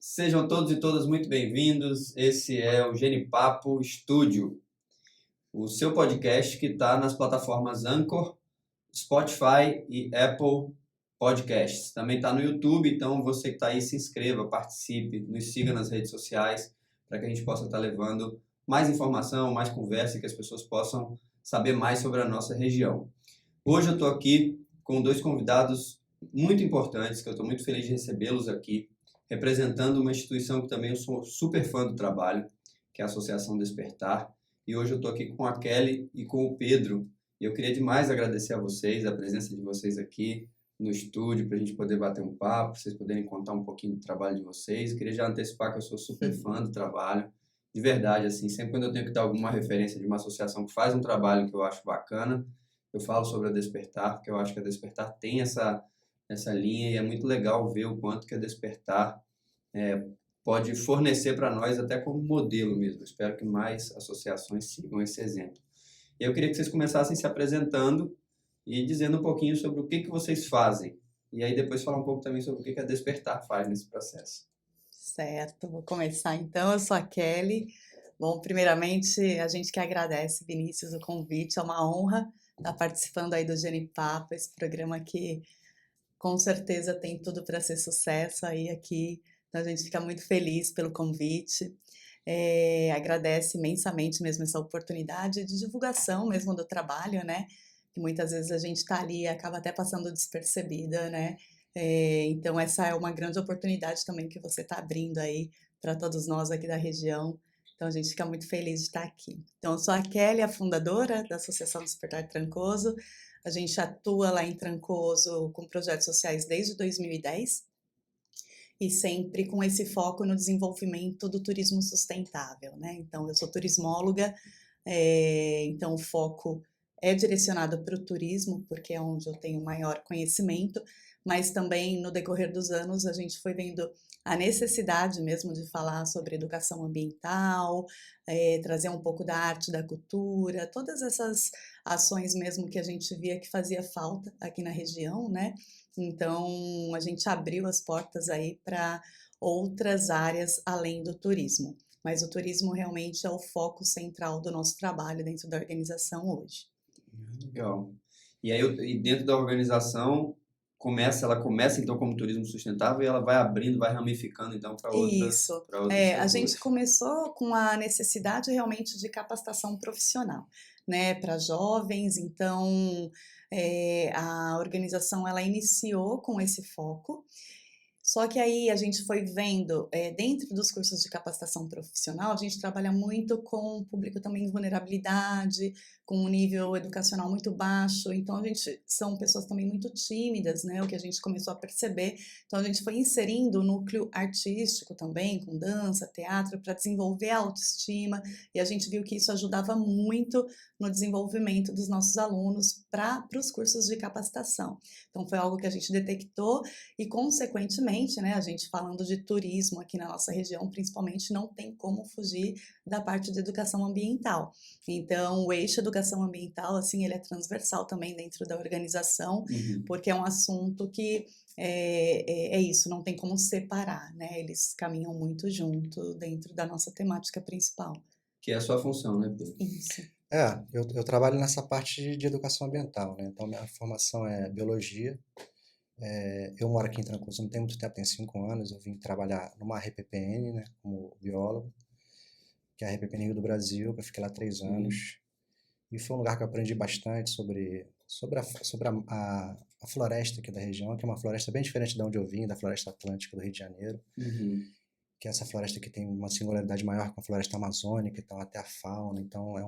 Sejam todos e todas muito bem-vindos. Esse é o Genipapo Estúdio, o seu podcast que está nas plataformas Anchor, Spotify e Apple Podcasts. Também está no YouTube, então você que está aí, se inscreva, participe, nos siga nas redes sociais para que a gente possa estar levando mais informação, mais conversa e que as pessoas possam saber mais sobre a nossa região. Hoje eu estou aqui com dois convidados muito importantes, que eu estou muito feliz de recebê-los aqui, representando uma instituição que também eu sou super fã do trabalho, que é a Associação Despertar. E hoje eu estou aqui com a Kelly e com o Pedro. E eu queria demais agradecer a vocês, a presença de vocês aqui no estúdio, para a gente poder bater um papo, para vocês poderem contar um pouquinho do trabalho de vocês. Eu queria já antecipar que eu sou super fã do trabalho, de verdade, assim, sempre quando eu tenho que dar alguma referência de uma associação que faz um trabalho que eu acho bacana, eu falo sobre a Despertar, porque eu acho que a Despertar tem essa linha e é muito legal ver o quanto que a Despertar pode fornecer para nós até como modelo mesmo. Espero que mais associações sigam esse exemplo. E eu queria que vocês começassem se apresentando e dizendo um pouquinho sobre o que vocês fazem. E aí depois falar um pouco também sobre o que a Despertar faz nesse processo. Certo, vou começar então. Eu sou a Kelly. Bom, primeiramente, a gente que agradece, Vinícius, o convite. É uma honra estar participando aí do Genipapo, esse programa que com certeza tem tudo para ser sucesso aí aqui. Então a gente fica muito feliz pelo convite. Agradece imensamente mesmo essa oportunidade de divulgação mesmo do trabalho, né? Que muitas vezes a gente está ali e acaba até passando despercebida, né? Então essa é uma grande oportunidade também que você está abrindo aí para todos nós aqui da região. Então a gente fica muito feliz de estar aqui. Então eu sou a Kelly, a fundadora da Associação Despertar Trancoso. A gente atua lá em Trancoso com projetos sociais desde 2010 e sempre com esse foco no desenvolvimento do turismo sustentável, né? Então eu sou turismóloga, então o foco é direcionado para o turismo, porque é onde eu tenho maior conhecimento, mas também no decorrer dos anos a gente foi vendo a necessidade mesmo de falar sobre educação ambiental, trazer um pouco da arte, da cultura, todas essas ações mesmo que a gente via que fazia falta aqui na região, né? Então a gente abriu as portas aí para outras áreas além do turismo. Mas o turismo realmente é o foco central do nosso trabalho dentro da organização hoje. Legal. E aí, e dentro da organização, ela começa então como turismo sustentável e ela vai abrindo, vai ramificando então Isso. para outros A gente setores. começou com a necessidade realmente de capacitação profissional, né, para jovens. Então, a organização ela iniciou com esse foco. Só que aí a gente foi vendo, dentro dos cursos de capacitação profissional, a gente trabalha muito com o público também em vulnerabilidade, com um nível educacional muito baixo, então a gente são pessoas também muito tímidas, né, o que a gente começou a perceber. Então a gente foi inserindo o núcleo artístico também, com dança, teatro, para desenvolver a autoestima, e a gente viu que isso ajudava muito no desenvolvimento dos nossos alunos para os cursos de capacitação. Então foi algo que a gente detectou e, consequentemente, né, a gente falando de turismo aqui na nossa região, principalmente, não tem como fugir da parte de educação ambiental. Então, o eixo educação ambiental, assim, ele é transversal também dentro da organização, Uhum. porque é um assunto que é isso, não tem como separar, né? Eles caminham muito junto dentro da nossa temática principal. Que é a sua função, né, Pedro? Isso. Eu trabalho nessa parte de educação ambiental, né? Então, minha formação é biologia. Eu moro aqui em Trancoso não tem muito tempo, tem 5 anos. Eu vim trabalhar numa RPPN, né, como biólogo, que é a RPPN Rio do Brasil, que eu fiquei lá 3 anos. E foi um lugar que eu aprendi bastante sobre a floresta aqui da região, que é uma floresta bem diferente de onde eu vim, da Floresta Atlântica do Rio de Janeiro, Uhum. que é essa floresta que tem uma singularidade maior com a floresta amazônica, então até a fauna. Então é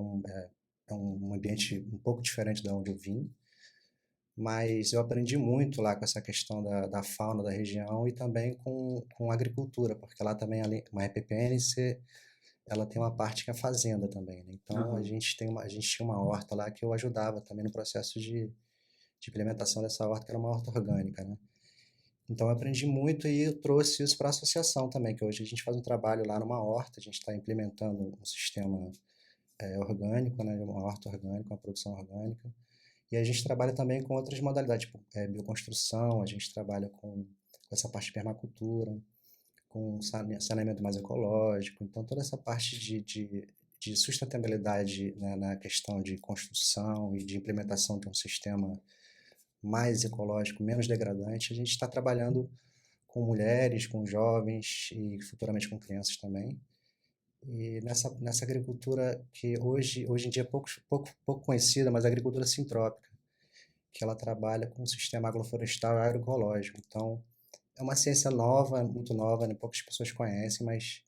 um ambiente um pouco diferente de onde eu vim. Mas eu aprendi muito lá com essa questão da fauna da região e também com a agricultura, porque lá também, uma EPPN, ela tem uma parte que é fazenda também, né? Então Uhum. a gente tinha uma horta lá que eu ajudava também no processo de implementação dessa horta, que era uma horta orgânica, né? Então eu aprendi muito e eu trouxe isso para a associação também, que hoje a gente faz um trabalho lá numa horta, a gente está implementando um sistema orgânico, né? Uma horta orgânica, uma produção orgânica. E a gente trabalha também com outras modalidades, tipo bioconstrução, a gente trabalha com essa parte de permacultura. com saneamento mais ecológico. Então, toda essa parte de sustentabilidade, né, na questão de construção e de implementação de um sistema mais ecológico, menos degradante, a gente está trabalhando com mulheres, com jovens e futuramente com crianças também. E nessa agricultura que hoje em dia é pouco conhecida, mas a agricultura sintrópica, que ela trabalha com um sistema agroflorestal e agroecológico. Então, é uma ciência nova, muito nova, né? Poucas pessoas conhecem, mas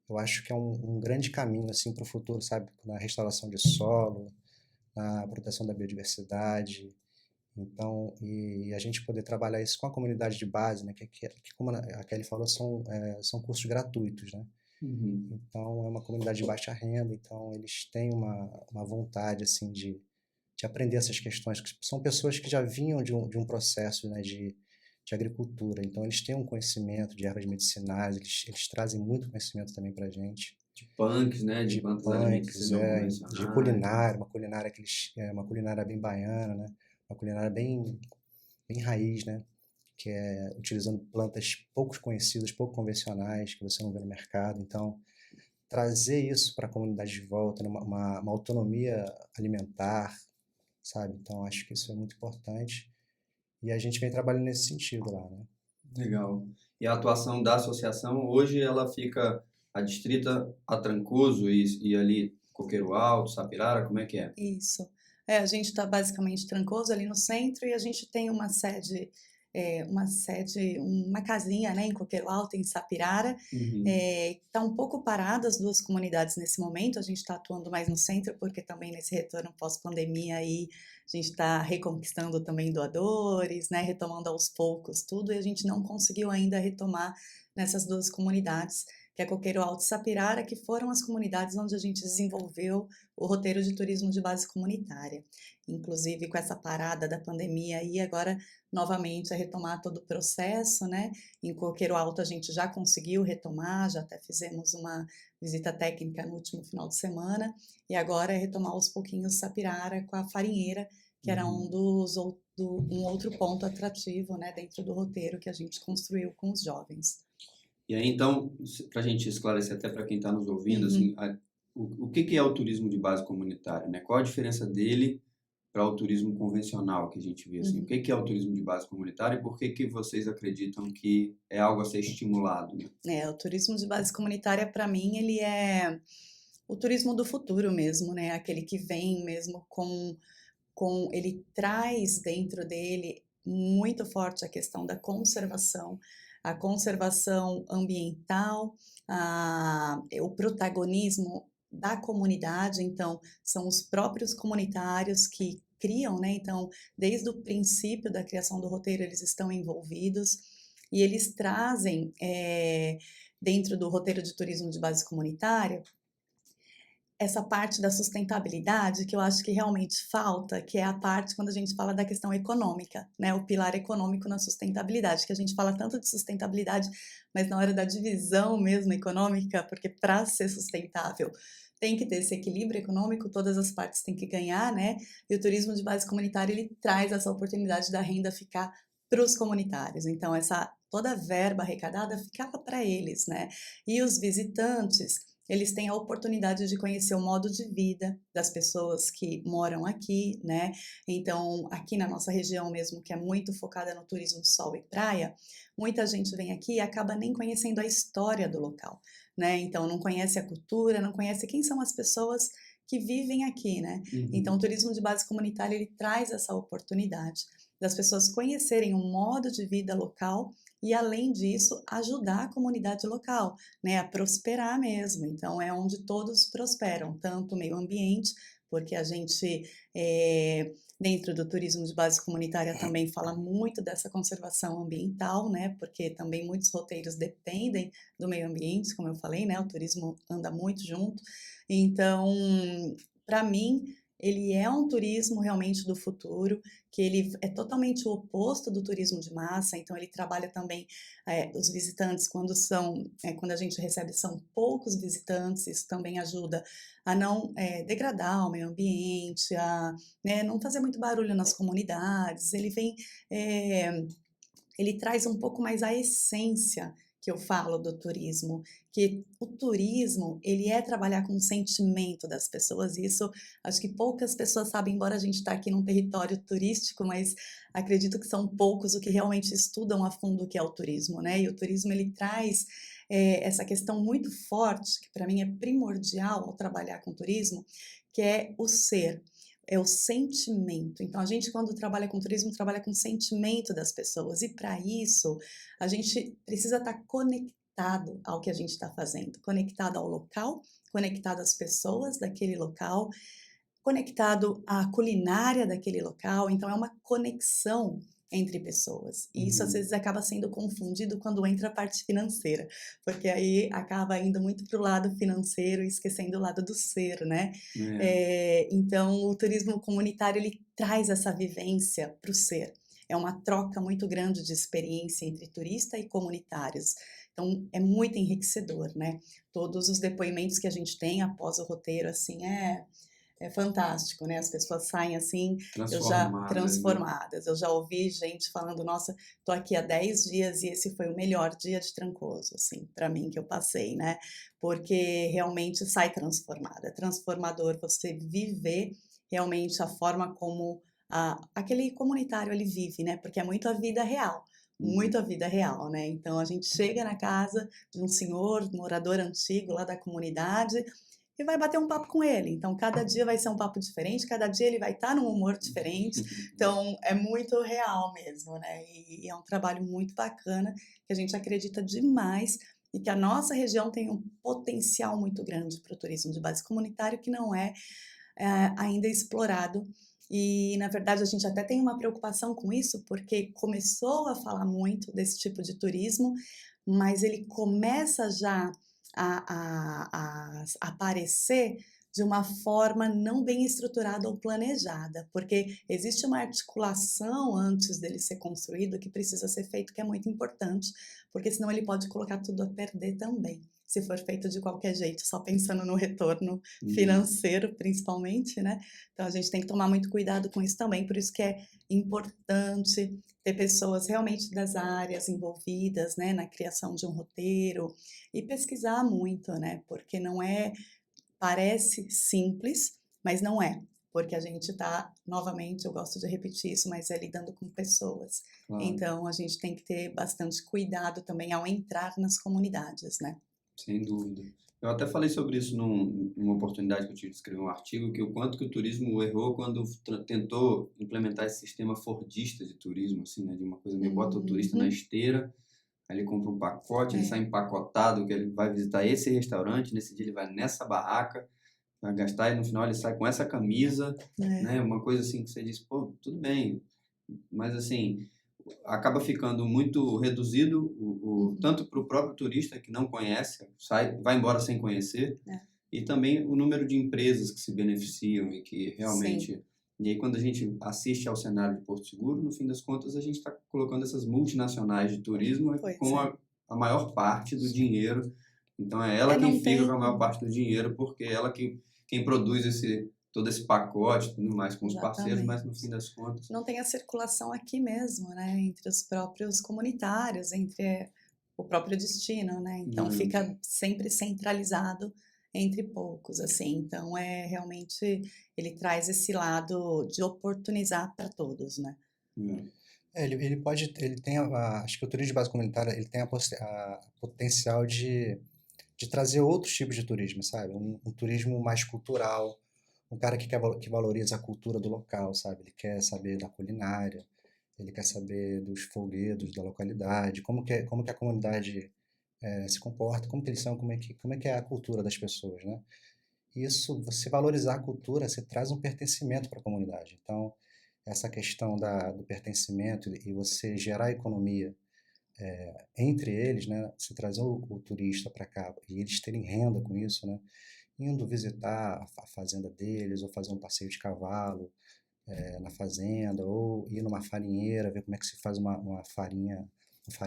eu acho que é um grande caminho assim, para o futuro, sabe? Na restauração de solo, na proteção da biodiversidade. Então, e a gente poder trabalhar isso com a comunidade de base, né? Que como a Kelly falou, são cursos gratuitos, né? Uhum. Então, é uma comunidade de baixa renda, então eles têm uma vontade, assim, de aprender essas questões, que são pessoas que já vinham de um processo, né, de agricultura, então eles têm um conhecimento de ervas medicinais, eles trazem muito conhecimento também para a gente. De punks, né? De De plantas punks, alimentícias não convencionais. de culinária, uma culinária bem baiana, né? Uma culinária bem raiz, né? Que é utilizando plantas pouco conhecidas, pouco convencionais, que você não vê no mercado. Então, trazer isso para a comunidade de volta, né? Uma autonomia alimentar, sabe? Então, acho que isso é muito importante. E a gente vem trabalhando nesse sentido lá, né? Legal. E a atuação da associação, hoje ela fica adstrita a Trancoso e ali Coqueiro Alto, Sapirara, como é que é? Isso. A gente está basicamente Trancoso ali no centro e a gente tem uma casinha, né, em Coqueiro Alto, em Sapirara. Uhum. Está um pouco parada as duas comunidades nesse momento, a gente está atuando mais no centro, porque também nesse retorno pós-pandemia aí, a gente está reconquistando também doadores, né, retomando aos poucos tudo, e a gente não conseguiu ainda retomar nessas duas comunidades, que é Coqueiro Alto e Sapirara, que foram as comunidades onde a gente desenvolveu o roteiro de turismo de base comunitária. Inclusive, com essa parada da pandemia aí, agora novamente a retomar todo o processo, né? Em Coqueiro Alto a gente já conseguiu retomar, já até fizemos uma visita técnica no último final de semana, e agora é retomar aos pouquinhos Sapirara com a farinheira, que era um outro ponto atrativo, né, dentro do roteiro que a gente construiu com os jovens. E aí, então, para a gente esclarecer até para quem está nos ouvindo, assim, o que é o turismo de base comunitária, né? Qual a diferença dele para o turismo convencional que a gente vê, assim? O que é o turismo de base comunitária e por que vocês acreditam que é algo a ser estimulado, né? O turismo de base comunitária, para mim, ele é o turismo do futuro mesmo, né? Aquele que vem mesmo ele traz dentro dele muito forte a questão da conservação, a conservação ambiental, o protagonismo da comunidade, então, são os próprios comunitários que criam, né? Então, desde o princípio da criação do roteiro, eles estão envolvidos e eles trazem, dentro do roteiro de turismo de base comunitária, essa parte da sustentabilidade que eu acho que realmente falta, que é a parte quando a gente fala da questão econômica, né? O pilar econômico na sustentabilidade, que a gente fala tanto de sustentabilidade, mas na hora da divisão mesmo econômica, porque para ser sustentável tem que ter esse equilíbrio econômico, todas as partes têm que ganhar, né? E o turismo de base comunitária, ele traz essa oportunidade da renda ficar para os comunitários. Então, toda a verba arrecadada ficava para eles, né? E os visitantes, eles têm a oportunidade de conhecer o modo de vida das pessoas que moram aqui, né? Então, aqui na nossa região mesmo, que é muito focada no turismo sol e praia, muita gente vem aqui e acaba nem conhecendo a história do local, né? Então, não conhece a cultura, não conhece quem são as pessoas que vivem aqui, né? Então, o turismo de base comunitária, ele traz essa oportunidade das pessoas conhecerem o modo de vida local e, além disso, ajudar a comunidade local, né, a prosperar mesmo. Então, é onde todos prosperam, tanto o meio ambiente, porque a gente, dentro do turismo de base comunitária, também fala muito dessa conservação ambiental, né, porque também muitos roteiros dependem do meio ambiente, como eu falei, né, o turismo anda muito junto. Então, para mim, ele é um turismo realmente do futuro, que ele é totalmente o oposto do turismo de massa, então ele trabalha também, os visitantes quando a gente recebe são poucos visitantes, isso também ajuda a não degradar o meio ambiente, a, né, não fazer muito barulho nas comunidades, ele traz um pouco mais a essência que eu falo do turismo, que o turismo, ele é trabalhar com o sentimento das pessoas, e isso acho que poucas pessoas sabem, embora a gente está aqui num território turístico, mas acredito que são poucos o que realmente estudam a fundo o que é o turismo, né? E o turismo, ele traz essa questão muito forte, que para mim é primordial ao trabalhar com turismo, que é o ser. É o sentimento. Então, a gente, quando trabalha com turismo, trabalha com o sentimento das pessoas. E para isso, a gente precisa estar conectado ao que a gente está fazendo, conectado ao local, conectado às pessoas daquele local, conectado à culinária daquele local. Então, é uma conexão entre pessoas. E isso, às vezes, acaba sendo confundido quando entra a parte financeira, porque aí acaba indo muito para o lado financeiro e esquecendo o lado do ser, né? Então, o turismo comunitário, ele traz essa vivência para o ser. É uma troca muito grande de experiência entre turista e comunitários. Então, é muito enriquecedor, né? Todos os depoimentos que a gente tem após o roteiro, assim, é fantástico, né? As pessoas saem assim, transformadas. Eu já ouvi gente falando, nossa, tô aqui há 10 dias e esse foi o melhor dia de Trancoso, assim, para mim que eu passei, né? Porque realmente sai transformada. É transformador você viver realmente a forma como aquele comunitário ele vive, né? Porque é muito a vida real. Muito a vida real, né? Então a gente chega na casa de um senhor, morador antigo lá da comunidade, e vai bater um papo com ele. Então, cada dia vai ser um papo diferente, cada dia ele vai estar num humor diferente. Então, é muito real mesmo, né? E é um trabalho muito bacana, que a gente acredita demais e que a nossa região tem um potencial muito grande para o turismo de base comunitário que não é ainda explorado. E, na verdade, a gente até tem uma preocupação com isso, porque começou a falar muito desse tipo de turismo, mas ele começa já a aparecer de uma forma não bem estruturada ou planejada, porque existe uma articulação antes dele ser construído que precisa ser feito, que é muito importante, porque senão ele pode colocar tudo a perder também, se for feito de qualquer jeito, só pensando no retorno financeiro, principalmente, né? Então a gente tem que tomar muito cuidado com isso também, por isso que é importante ter pessoas realmente das áreas envolvidas, né, na criação de um roteiro e pesquisar muito, né, porque não é, parece simples, mas não é, porque a gente está, novamente, eu gosto de repetir isso, mas é lidando com pessoas. Claro. Então a gente tem que ter bastante cuidado também ao entrar nas comunidades, né? Sem dúvida. Eu até falei sobre isso numa oportunidade que eu tive de escrever um artigo, que o quanto que o turismo errou quando tentou implementar esse sistema fordista de turismo, assim, né, de uma coisa meio bota o turista na esteira, aí ele compra um pacote, ele sai empacotado, que ele vai visitar esse restaurante, nesse dia ele vai nessa barraca, vai gastar e no final ele sai com essa camisa, né, uma coisa assim que você diz, pô, tudo bem, mas assim, acaba ficando muito reduzido, tanto para o próprio turista que não conhece, vai embora sem conhecer, e também o número de empresas que se beneficiam e que realmente... Sim. E aí, quando a gente assiste ao cenário de Porto Seguro, no fim das contas, a gente está colocando essas multinacionais de turismo com a maior parte do dinheiro. Então, é ela quem fica com a maior parte do dinheiro, porque é ela quem produz todo esse pacote, tudo mais com os parceiros, mas no fim das contas... Não tem a circulação aqui mesmo, né? Entre os próprios comunitários, entre o próprio destino, né? Então, fica sempre centralizado entre poucos, assim. Então, realmente, ele traz esse lado de oportunizar para todos, né? Ele tem, acho que o turismo de base comunitária, ele tem a potencial de trazer outros tipos de turismo, sabe? Um turismo mais cultural, um cara que valoriza a cultura do local, sabe? Ele quer saber da culinária, ele quer saber dos folguedos da localidade, como que a comunidade se comporta, como que eles são, como é que é a cultura das pessoas, né? Isso, você valorizar a cultura, você traz um pertencimento para a comunidade. Então, essa questão do pertencimento e você gerar economia entre eles, né? Você trazer o turista para cá e eles terem renda com isso, né? Indo visitar a fazenda deles, ou fazer um passeio de cavalo na fazenda, ou ir numa farinheira, ver como é que se faz uma farinha,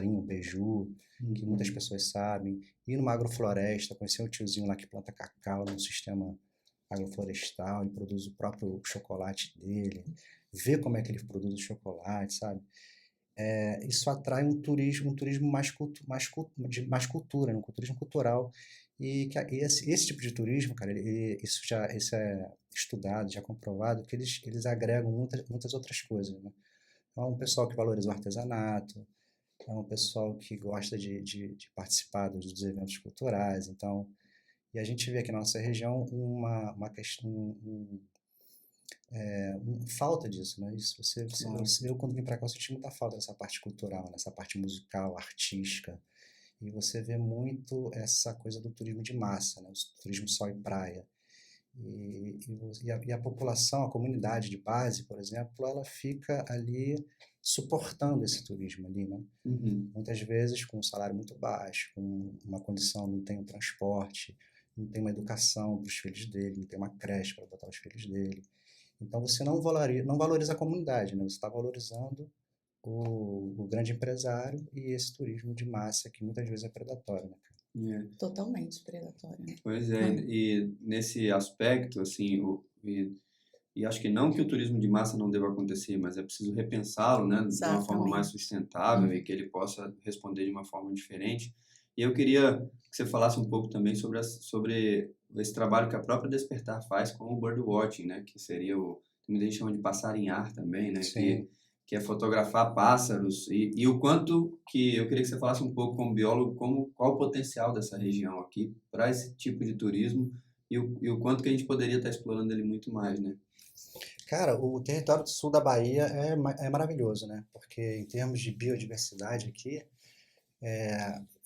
um beiju, que muitas pessoas sabem. Ir numa agrofloresta, conhecer um tiozinho lá que planta cacau num sistema agroflorestal e produz o próprio chocolate dele, ver como é que ele produz o chocolate, sabe? isso atrai um turismo mais cultura, né? Um turismo cultural. E esse tipo de turismo, cara, isso é estudado, já comprovado, que eles agregam muitas outras coisas, né? É um pessoal que valoriza o artesanato, é um pessoal que gosta de participar dos eventos culturais. Então, e a gente vê aqui na nossa região uma questão, falta disso, né? Isso Claro. eu quando vim para cá eu senti muita falta dessa parte cultural, nessa parte musical, artística. E você vê muito essa coisa do turismo de massa, né? O turismo sol e praia. E a população, a comunidade de base, por exemplo, ela fica ali suportando esse turismo ali, né? Uhum. Muitas vezes com um salário muito baixo, com uma condição, não tem um transporte, não tem uma educação para os filhos dele, não tem uma creche para botar os filhos dele. Então você não valoriza a comunidade, né? Você está valorizando o grande empresário e esse turismo de massa que muitas vezes é predatório, né? É. Totalmente predatório, né? Pois é, e nesse aspecto, assim, e acho que não que o turismo de massa não deva acontecer, mas é preciso repensá-lo, né, de uma forma mais Exatamente. sustentável e que ele possa responder de uma forma diferente. E eu queria que você falasse um pouco também sobre esse trabalho que a própria Despertar faz com o birdwatching, né, que seria muita gente chama de passarinhar também, né, Sim. que é fotografar pássaros e o quanto que eu queria que você falasse um pouco como biólogo, qual o potencial dessa região aqui para esse tipo de turismo e o quanto que a gente poderia estar explorando ele muito mais, né? Cara, o território do sul da Bahia é maravilhoso, né? Porque em termos de biodiversidade aqui,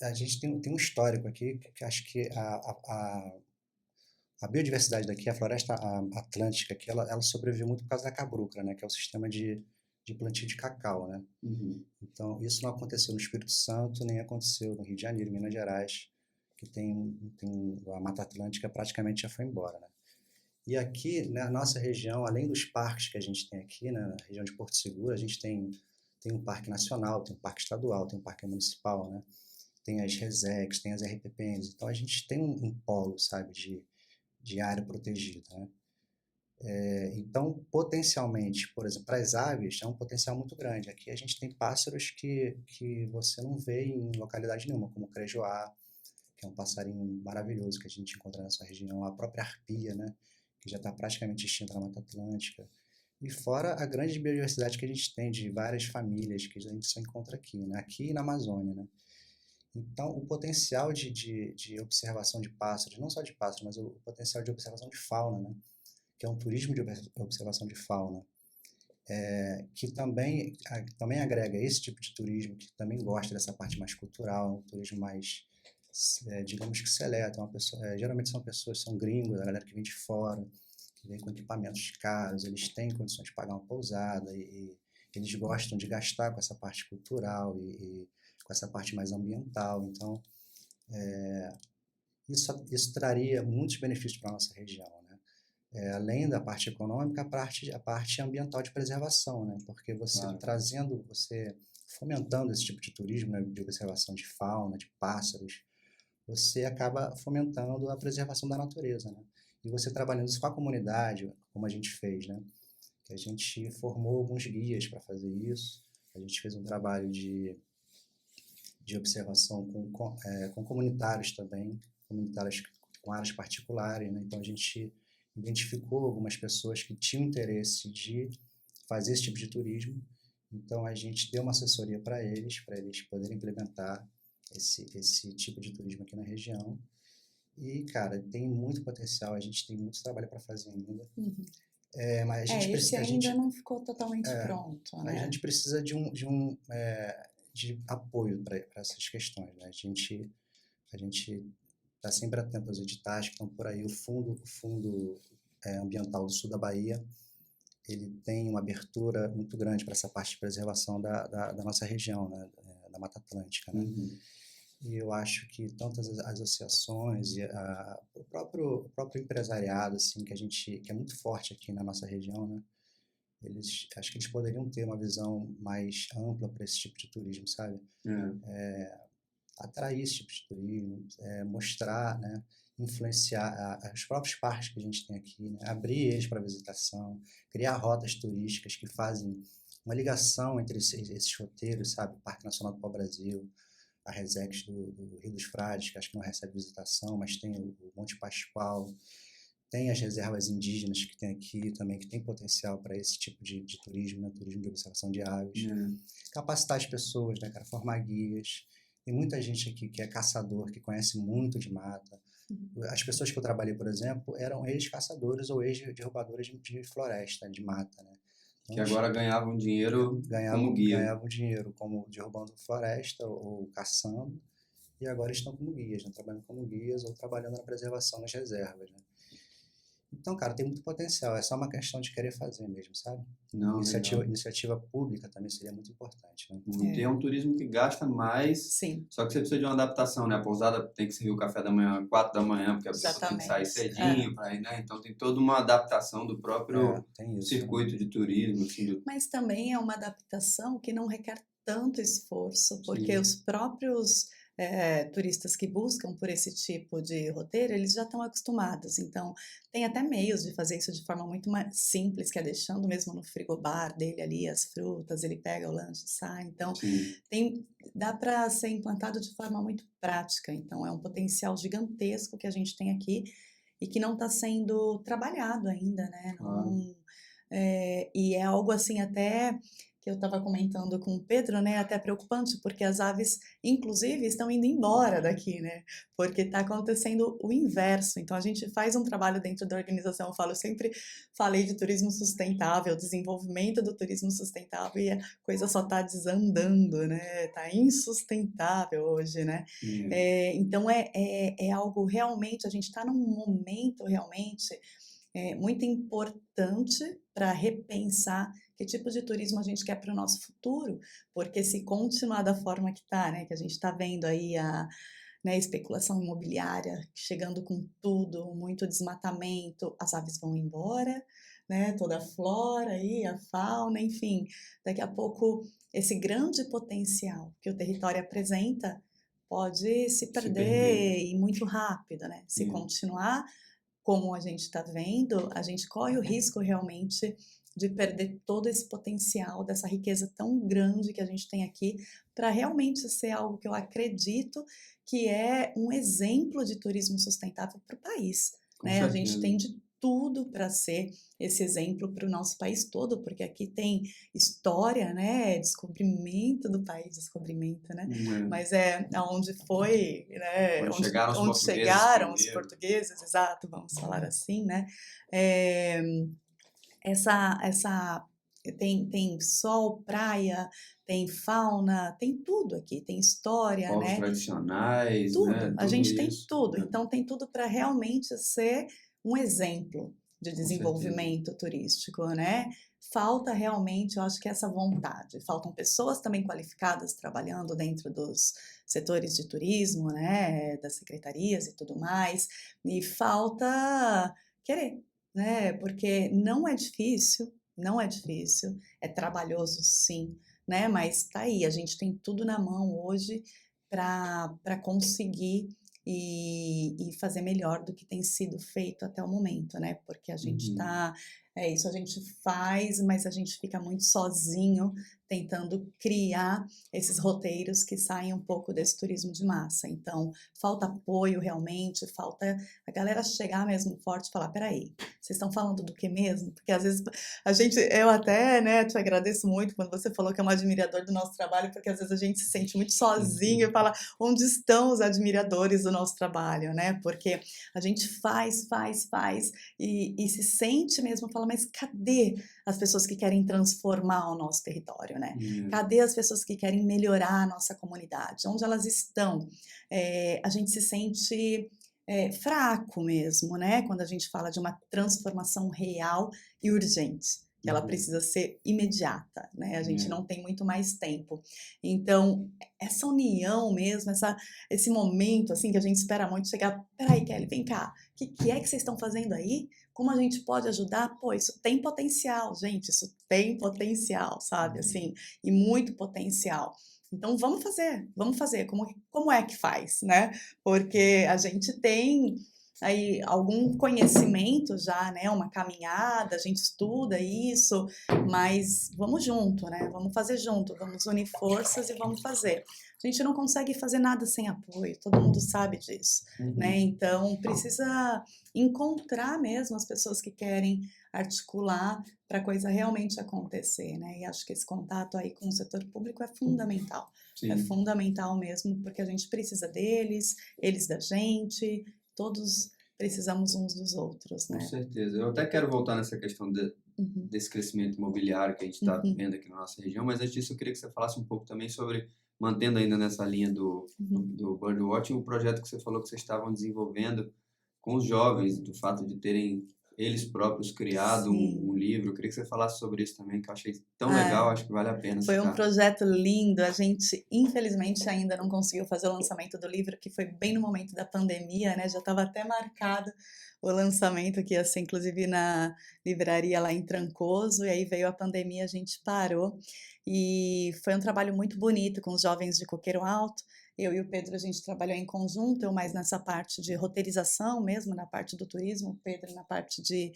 a gente tem um histórico aqui que acho que a biodiversidade daqui, a floresta atlântica aqui, ela sobrevive muito por causa da cabrucra, né? Que é o sistema de plantio de cacau, né? Uhum. Então, isso não aconteceu no Espírito Santo, nem aconteceu no Rio de Janeiro, Minas Gerais, que tem a Mata Atlântica praticamente já foi embora, né? E aqui, na nossa região, além dos parques que a gente tem aqui, né, na região de Porto Seguro, a gente tem um parque nacional, tem um parque estadual, tem um parque municipal, né? Tem as RESECs, tem as RPPNs. Então, a gente tem um polo, sabe, de área protegida, né? Então, potencialmente, por exemplo, para as aves, é um potencial muito grande. Aqui a gente tem pássaros que você não vê em localidade nenhuma, como o crejoá, que é um passarinho maravilhoso que a gente encontra nessa região, a própria arpia, né, que já está praticamente extinta na Mata Atlântica. E fora a grande biodiversidade que a gente tem de várias famílias que a gente só encontra aqui, né, aqui na Amazônia, né. Então, o potencial de observação de pássaros, não só de pássaros, mas o potencial de observação de fauna, né, que é um turismo de observação de fauna, que também agrega esse tipo de turismo, que também gosta dessa parte mais cultural, um turismo mais, digamos que seleto. Geralmente são gringos, a galera que vem de fora, que vem com equipamentos caros, eles têm condições de pagar uma pousada e eles gostam de gastar com essa parte cultural e com essa parte mais ambiental. Então, isso traria muitos benefícios para a nossa região, né? Além da parte econômica, a parte ambiental de preservação, né? Porque Claro. você fomentando esse tipo de turismo, né, de observação de fauna, de pássaros, você acaba fomentando a preservação da natureza, né? E você trabalhando isso com a comunidade, como a gente fez, né? Que a gente formou alguns guias para fazer isso, a gente fez um trabalho de observação com comunitários também, comunitários com áreas particulares, né? Então a gente identificou algumas pessoas que tinham interesse de fazer esse tipo de turismo, então a gente deu uma assessoria para eles poderem implementar esse tipo de turismo aqui na região. E, cara, tem muito potencial, a gente tem muito trabalho para fazer ainda. Uhum. Mas Esse ainda não ficou totalmente pronto, a né? gente precisa de apoio para essas questões, né? A gente está sempre atento aos editais que estão por aí. O fundo ambiental do sul da Bahia, ele tem uma abertura muito grande para essa parte de preservação da nossa região, né? Da Mata Atlântica, né? Uhum. E eu acho que tanto as associações e o próprio empresariado, assim, que é muito forte aqui na nossa região, né? Acho que eles poderiam ter uma visão mais ampla para esse tipo de turismo, sabe? Atrair esse tipo de turismo, mostrar, né? Influenciar os próprios parques que a gente tem aqui, né? Abrir eles para visitação, criar rotas turísticas que fazem uma ligação entre esses roteiros, sabe? O Parque Nacional do Pau-Brasil, a Resex do Rio dos Frades, que acho que não recebe visitação, mas tem o Monte Pascoal, tem as reservas indígenas que tem aqui também, que tem potencial para esse tipo de turismo, né? Turismo de observação de aves. Capacitar as pessoas, né, cara? Formar guias. Tem muita gente aqui que é caçador, que conhece muito de mata. As pessoas que eu trabalhei, por exemplo, eram ex-caçadores ou ex-derrubadores de floresta, de mata, né? Que agora ganhavam dinheiro como guia. Ganhavam dinheiro como derrubando floresta ou caçando, e agora estão como guias, né? Trabalhando como guias ou trabalhando na preservação nas reservas, né? Então, cara, tem muito potencial, é só uma questão de querer fazer mesmo, sabe? Não, Iniciativa pública também seria muito importante, né? E é um turismo que gasta mais, Sim. só que você precisa de uma adaptação, né? A pousada tem que servir o café da manhã 4 da manhã, porque a pessoa tem que sair cedinho para ir, né? Então tem toda uma adaptação do próprio circuito, né, de turismo. Assim, Mas também é uma adaptação que não requer tanto esforço, porque Sim. os próprios turistas que buscam por esse tipo de roteiro, eles já estão acostumados. Então, tem até meios de fazer isso de forma muito mais simples, que é deixando mesmo no frigobar dele ali as frutas, ele pega o lanche e sai. Então, dá para ser implantado de forma muito prática. Então, é um potencial gigantesco que a gente tem aqui e que não está sendo trabalhado ainda, né? Não, e é algo assim até que eu estava comentando com o Pedro, né, até preocupante, porque as aves, inclusive, estão indo embora daqui, né, porque está acontecendo o inverso. Então, a gente faz um trabalho dentro da organização, eu sempre falei de turismo sustentável, desenvolvimento do turismo sustentável, e a coisa só está desandando, né, está insustentável hoje, né. Então, é algo realmente, a gente está num momento realmente muito importante para repensar que tipo de turismo a gente quer para o nosso futuro, porque se continuar da forma que está, né, que a gente está vendo aí a especulação imobiliária chegando com tudo, muito desmatamento, as aves vão embora, né, toda a flora aí, a fauna, enfim, daqui a pouco esse grande potencial que o território apresenta pode se perder e muito rápido, né, se continuar como a gente está vendo, a gente corre o risco realmente de perder todo esse potencial dessa riqueza tão grande que a gente tem aqui para realmente ser algo que eu acredito que é um exemplo de turismo sustentável para o país, né? A gente tem de tudo para ser esse exemplo para o nosso país todo, porque aqui tem história, né? Descobrimento do país, descobrimento, né? Mas é aonde foi, né? Onde chegaram os portugueses, exato, vamos falar assim, né? Tem sol, praia, tem fauna, tem tudo aqui, tem história, povos né? tradicionais, tudo, né? A gente tem isso, tudo, então tem tudo para realmente ser um exemplo de desenvolvimento turístico, né? Falta realmente, eu acho que essa vontade, faltam pessoas também qualificadas trabalhando dentro dos setores de turismo, né? Das secretarias e tudo mais, e falta querer, né? Porque não é difícil, é trabalhoso sim, né? Mas tá aí, a gente tem tudo na mão hoje para conseguir e fazer melhor do que tem sido feito até o momento, né? Porque a gente tá, isso a gente faz, mas a gente fica muito sozinho tentando criar esses roteiros que saem um pouco desse turismo de massa. Então, falta apoio realmente, falta a galera chegar mesmo forte e falar, peraí, vocês estão falando do que mesmo? Porque às vezes eu até, né, te agradeço muito quando você falou que é um admirador do nosso trabalho, porque às vezes a gente se sente muito sozinho e fala, onde estão os admiradores do nosso trabalho, né? Porque a gente faz e se sente mesmo, fala, mas cadê as pessoas que querem transformar o nosso território, né? Cadê as pessoas que querem melhorar a nossa comunidade? Onde elas estão? A gente se sente fraco mesmo, né? Quando a gente fala de uma transformação real e urgente, que ela precisa ser imediata, né? A gente não tem muito mais tempo. Então, essa união mesmo, esse momento, assim, que a gente espera muito chegar, peraí, Kelly, vem cá, o que é que vocês estão fazendo aí? Como a gente pode ajudar? Pô, isso tem potencial, gente, isso tem potencial, sabe, assim, e muito potencial. Então, vamos fazer, como é que faz, né? Porque a gente tem aí algum conhecimento já, né? Uma caminhada, a gente estuda isso, mas vamos junto, né? Vamos fazer junto, vamos unir forças e vamos fazer. A gente não consegue fazer nada sem apoio, todo mundo sabe disso, né? Então precisa encontrar mesmo as pessoas que querem articular para a coisa realmente acontecer, né? E acho que esse contato aí com o setor público é fundamental. Sim. É fundamental mesmo, porque a gente precisa deles, eles da gente, todos precisamos uns dos outros, Com né? certeza. Eu até quero voltar nessa questão Uhum, desse crescimento imobiliário que a gente está uhum, vendo aqui na nossa região, mas antes disso eu queria que você falasse um pouco também sobre, mantendo ainda nessa linha uhum. do Birdwatching, o projeto que você falou que vocês estavam desenvolvendo com os jovens, do fato de terem eles próprios criado Sim. um livro. Eu queria que você falasse sobre isso também, que eu achei tão É. legal, acho que vale a pena Foi um citar. projeto lindo. A gente, infelizmente, ainda não conseguiu fazer o lançamento do livro, que foi bem no momento da pandemia, né? Já estava até marcado o lançamento, que ia ser inclusive na livraria lá em Trancoso, e aí veio a pandemia, a gente parou. E foi um trabalho muito bonito com os jovens de Coqueiro Alto. Eu e o Pedro, a gente trabalhou em conjunto, eu mais nessa parte de roteirização mesmo, na parte do turismo, o Pedro na parte de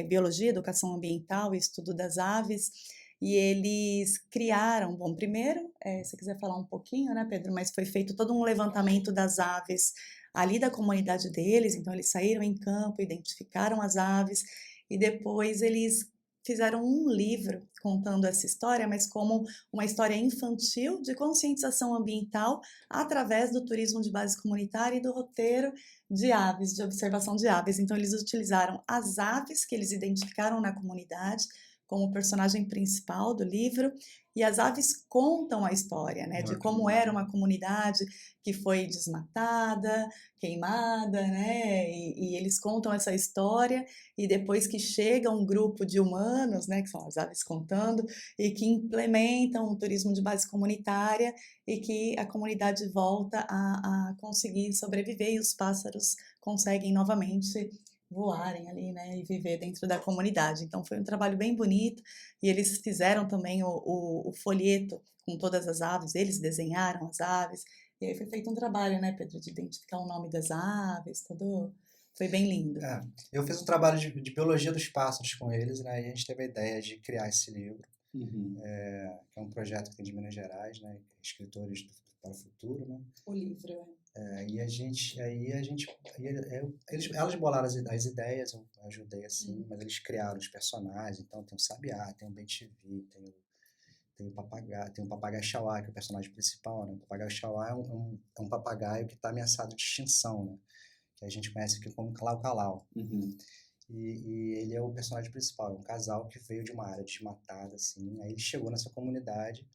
biologia, educação ambiental e estudo das aves. E eles criaram, bom, primeiro, se quiser falar um pouquinho, né, Pedro, mas foi feito todo um levantamento das aves ali da comunidade deles, então eles saíram em campo, identificaram as aves e depois eles fizeram um livro contando essa história, mas como uma história infantil de conscientização ambiental através do turismo de base comunitária e do roteiro de aves, de observação de aves. Então eles utilizaram as aves que eles identificaram na comunidade como personagem principal do livro, e as aves contam a história, né, de como era uma comunidade que foi desmatada, queimada, né, e eles contam essa história, e depois que chega um grupo de humanos, né, que são as aves contando, e que implementam o turismo de base comunitária, e que a comunidade volta a conseguir sobreviver, e os pássaros conseguem novamente voarem ali, né, e viver dentro da comunidade. Então foi um trabalho bem bonito e eles fizeram também o folheto com todas as aves, eles desenharam as aves e aí foi feito um trabalho, né, Pedro, de identificar o nome das aves, tudo foi bem lindo. Eu fiz um trabalho de biologia dos pássaros com eles, né, e a gente teve a ideia de criar esse livro, que é um projeto que tem de Minas Gerais, né, escritores para o futuro, né. O livro, Elas bolaram as ideias, eu ajudei assim, mas eles criaram os personagens, então tem o Sabiá, tem o Bem-te-vi, tem o papagaio Xauá, que é o personagem principal, né? O papagaio Xauá é um papagaio que está ameaçado de extinção, né? Que a gente conhece aqui como Calau-Calau. E ele é o personagem principal, é um casal que veio de uma área desmatada, assim, aí ele chegou nessa comunidade.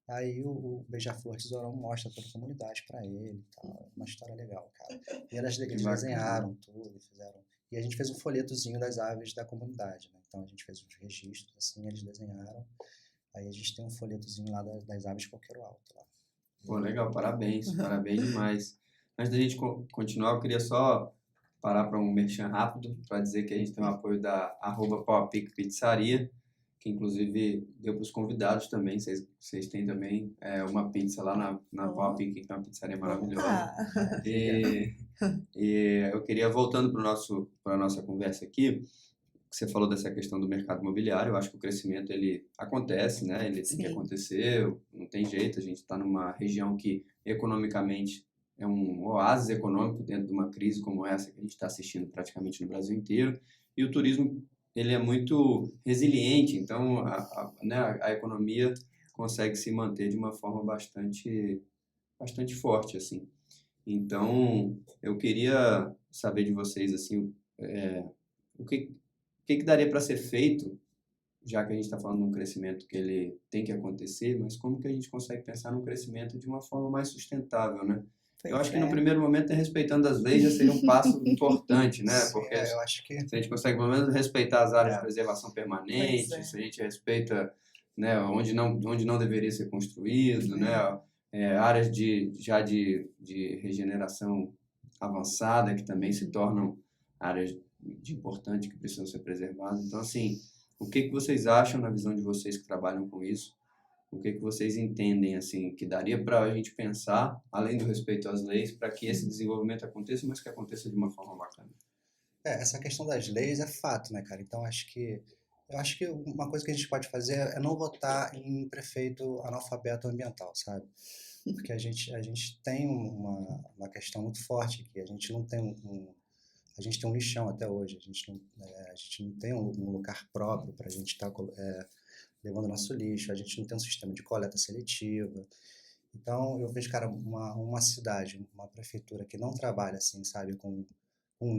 Aí o Beija-Flor Tesourão mostra toda a comunidade pra ele e tal. É uma história legal, cara. E eles desenharam tudo, fizeram. E a gente fez um folhetozinho das aves da comunidade, né? Então a gente fez os registros, assim, eles desenharam. Aí a gente tem um folhetozinho lá das aves de Coqueiro Alto lá. Pô, legal, parabéns, parabéns demais. Antes da gente continuar, eu queria só parar para um merchan rápido, para dizer que a gente tem o apoio da @Poapic Pizzaria, que inclusive deu para os convidados também, vocês têm também uma pizza lá na Poapic, que é uma pizzaria maravilhosa. E eu queria, voltando para a nossa conversa aqui, você falou dessa questão do mercado imobiliário, eu acho que o crescimento ele acontece, né? Ele tem que acontecer, não tem jeito, a gente está numa região que economicamente é um oásis econômico dentro de uma crise como essa que a gente está assistindo praticamente no Brasil inteiro, e o turismo ele é muito resiliente, então a economia consegue se manter de uma forma bastante forte, assim. Então, eu queria saber de vocês, assim, o que daria para ser feito, já que a gente está falando de um crescimento que ele tem que acontecer, mas como que a gente consegue pensar num crescimento de uma forma mais sustentável, né? Eu acho que no primeiro momento, respeitando as leis já seria um passo importante, né? Porque eu acho que se a gente consegue pelo menos respeitar as áreas de preservação permanente, se a gente respeita, né, onde não deveria ser construído, né? Áreas de regeneração avançada que também se tornam áreas de importante que precisam ser preservadas. Então, assim, o que vocês acham, na visão de vocês que trabalham com isso, O que vocês entendem, assim, que daria para a gente pensar, além do respeito às leis, para que esse desenvolvimento aconteça, mas que aconteça de uma forma bacana? Essa questão das leis é fato, né, cara? Então, eu acho que uma coisa que a gente pode fazer é não votar em prefeito analfabeto ambiental, sabe? Porque a gente tem uma questão muito forte aqui. A gente não tem a gente tem um lixão até hoje. A gente não tem um lugar próprio para a gente estar levando nosso lixo. A gente não tem um sistema de coleta seletiva. Então, eu vejo, cara, uma cidade, uma prefeitura que não trabalha assim, sabe, com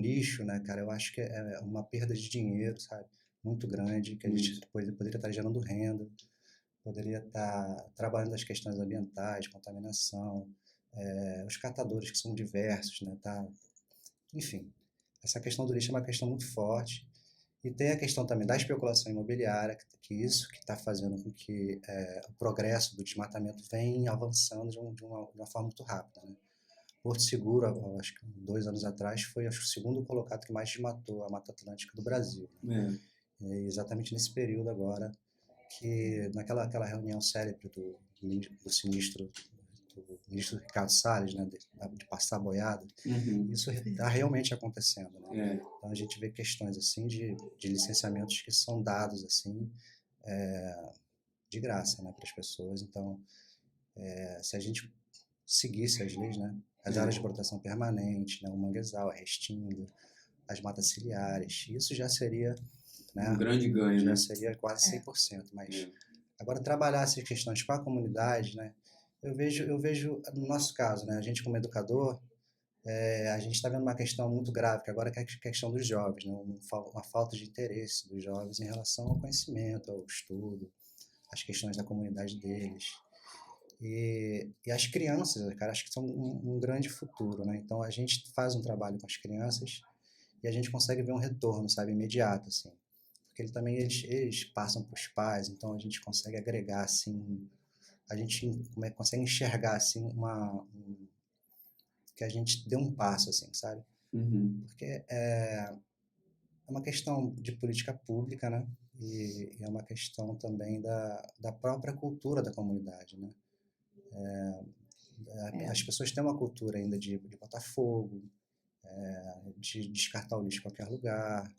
lixo, né, cara, eu acho que é uma perda de dinheiro, sabe, muito grande, que a gente poderia estar gerando renda, poderia estar trabalhando as questões ambientais, contaminação, os catadores que são diversos, né, tá, enfim, essa questão do lixo é uma questão muito forte. E tem a questão também da especulação imobiliária, que isso que está fazendo com que o progresso do desmatamento venha avançando de uma forma muito rápida, né? Porto Seguro, acho que 2 anos atrás, foi acho, o segundo colocado que mais desmatou a Mata Atlântica do Brasil, né? E exatamente nesse período agora, que aquela reunião célebre do ministro Ricardo Salles, né, de passar a boiada, isso está realmente acontecendo, né? Então a gente vê questões assim de licenciamentos que são dados assim de graça, né, para as pessoas. Então, se a gente seguisse as leis, né, as áreas de proteção permanente, né, o manguezal, a restinga, as matas ciliares, isso já seria, né, um grande ganho, já né? seria quase 100%. Mas agora trabalhar essas questões com a comunidade, né, eu vejo no nosso caso, né, a gente como educador, a gente está vendo uma questão muito grave, que agora é a questão dos jovens, né, uma falta de interesse dos jovens em relação ao conhecimento, ao estudo, às questões da comunidade deles. E as crianças, cara, acho que são um grande futuro, né? Então a gente faz um trabalho com as crianças e a gente consegue ver um retorno, sabe, imediato, assim. Porque eles passam para os pais, então a gente consegue agregar, assim, a gente consegue enxergar, assim, que a gente deu um passo, assim, sabe? Porque é uma questão de política pública, né? E é uma questão também da própria cultura da comunidade, né? As pessoas têm uma cultura ainda de botar fogo, de descartar o lixo em qualquer lugar,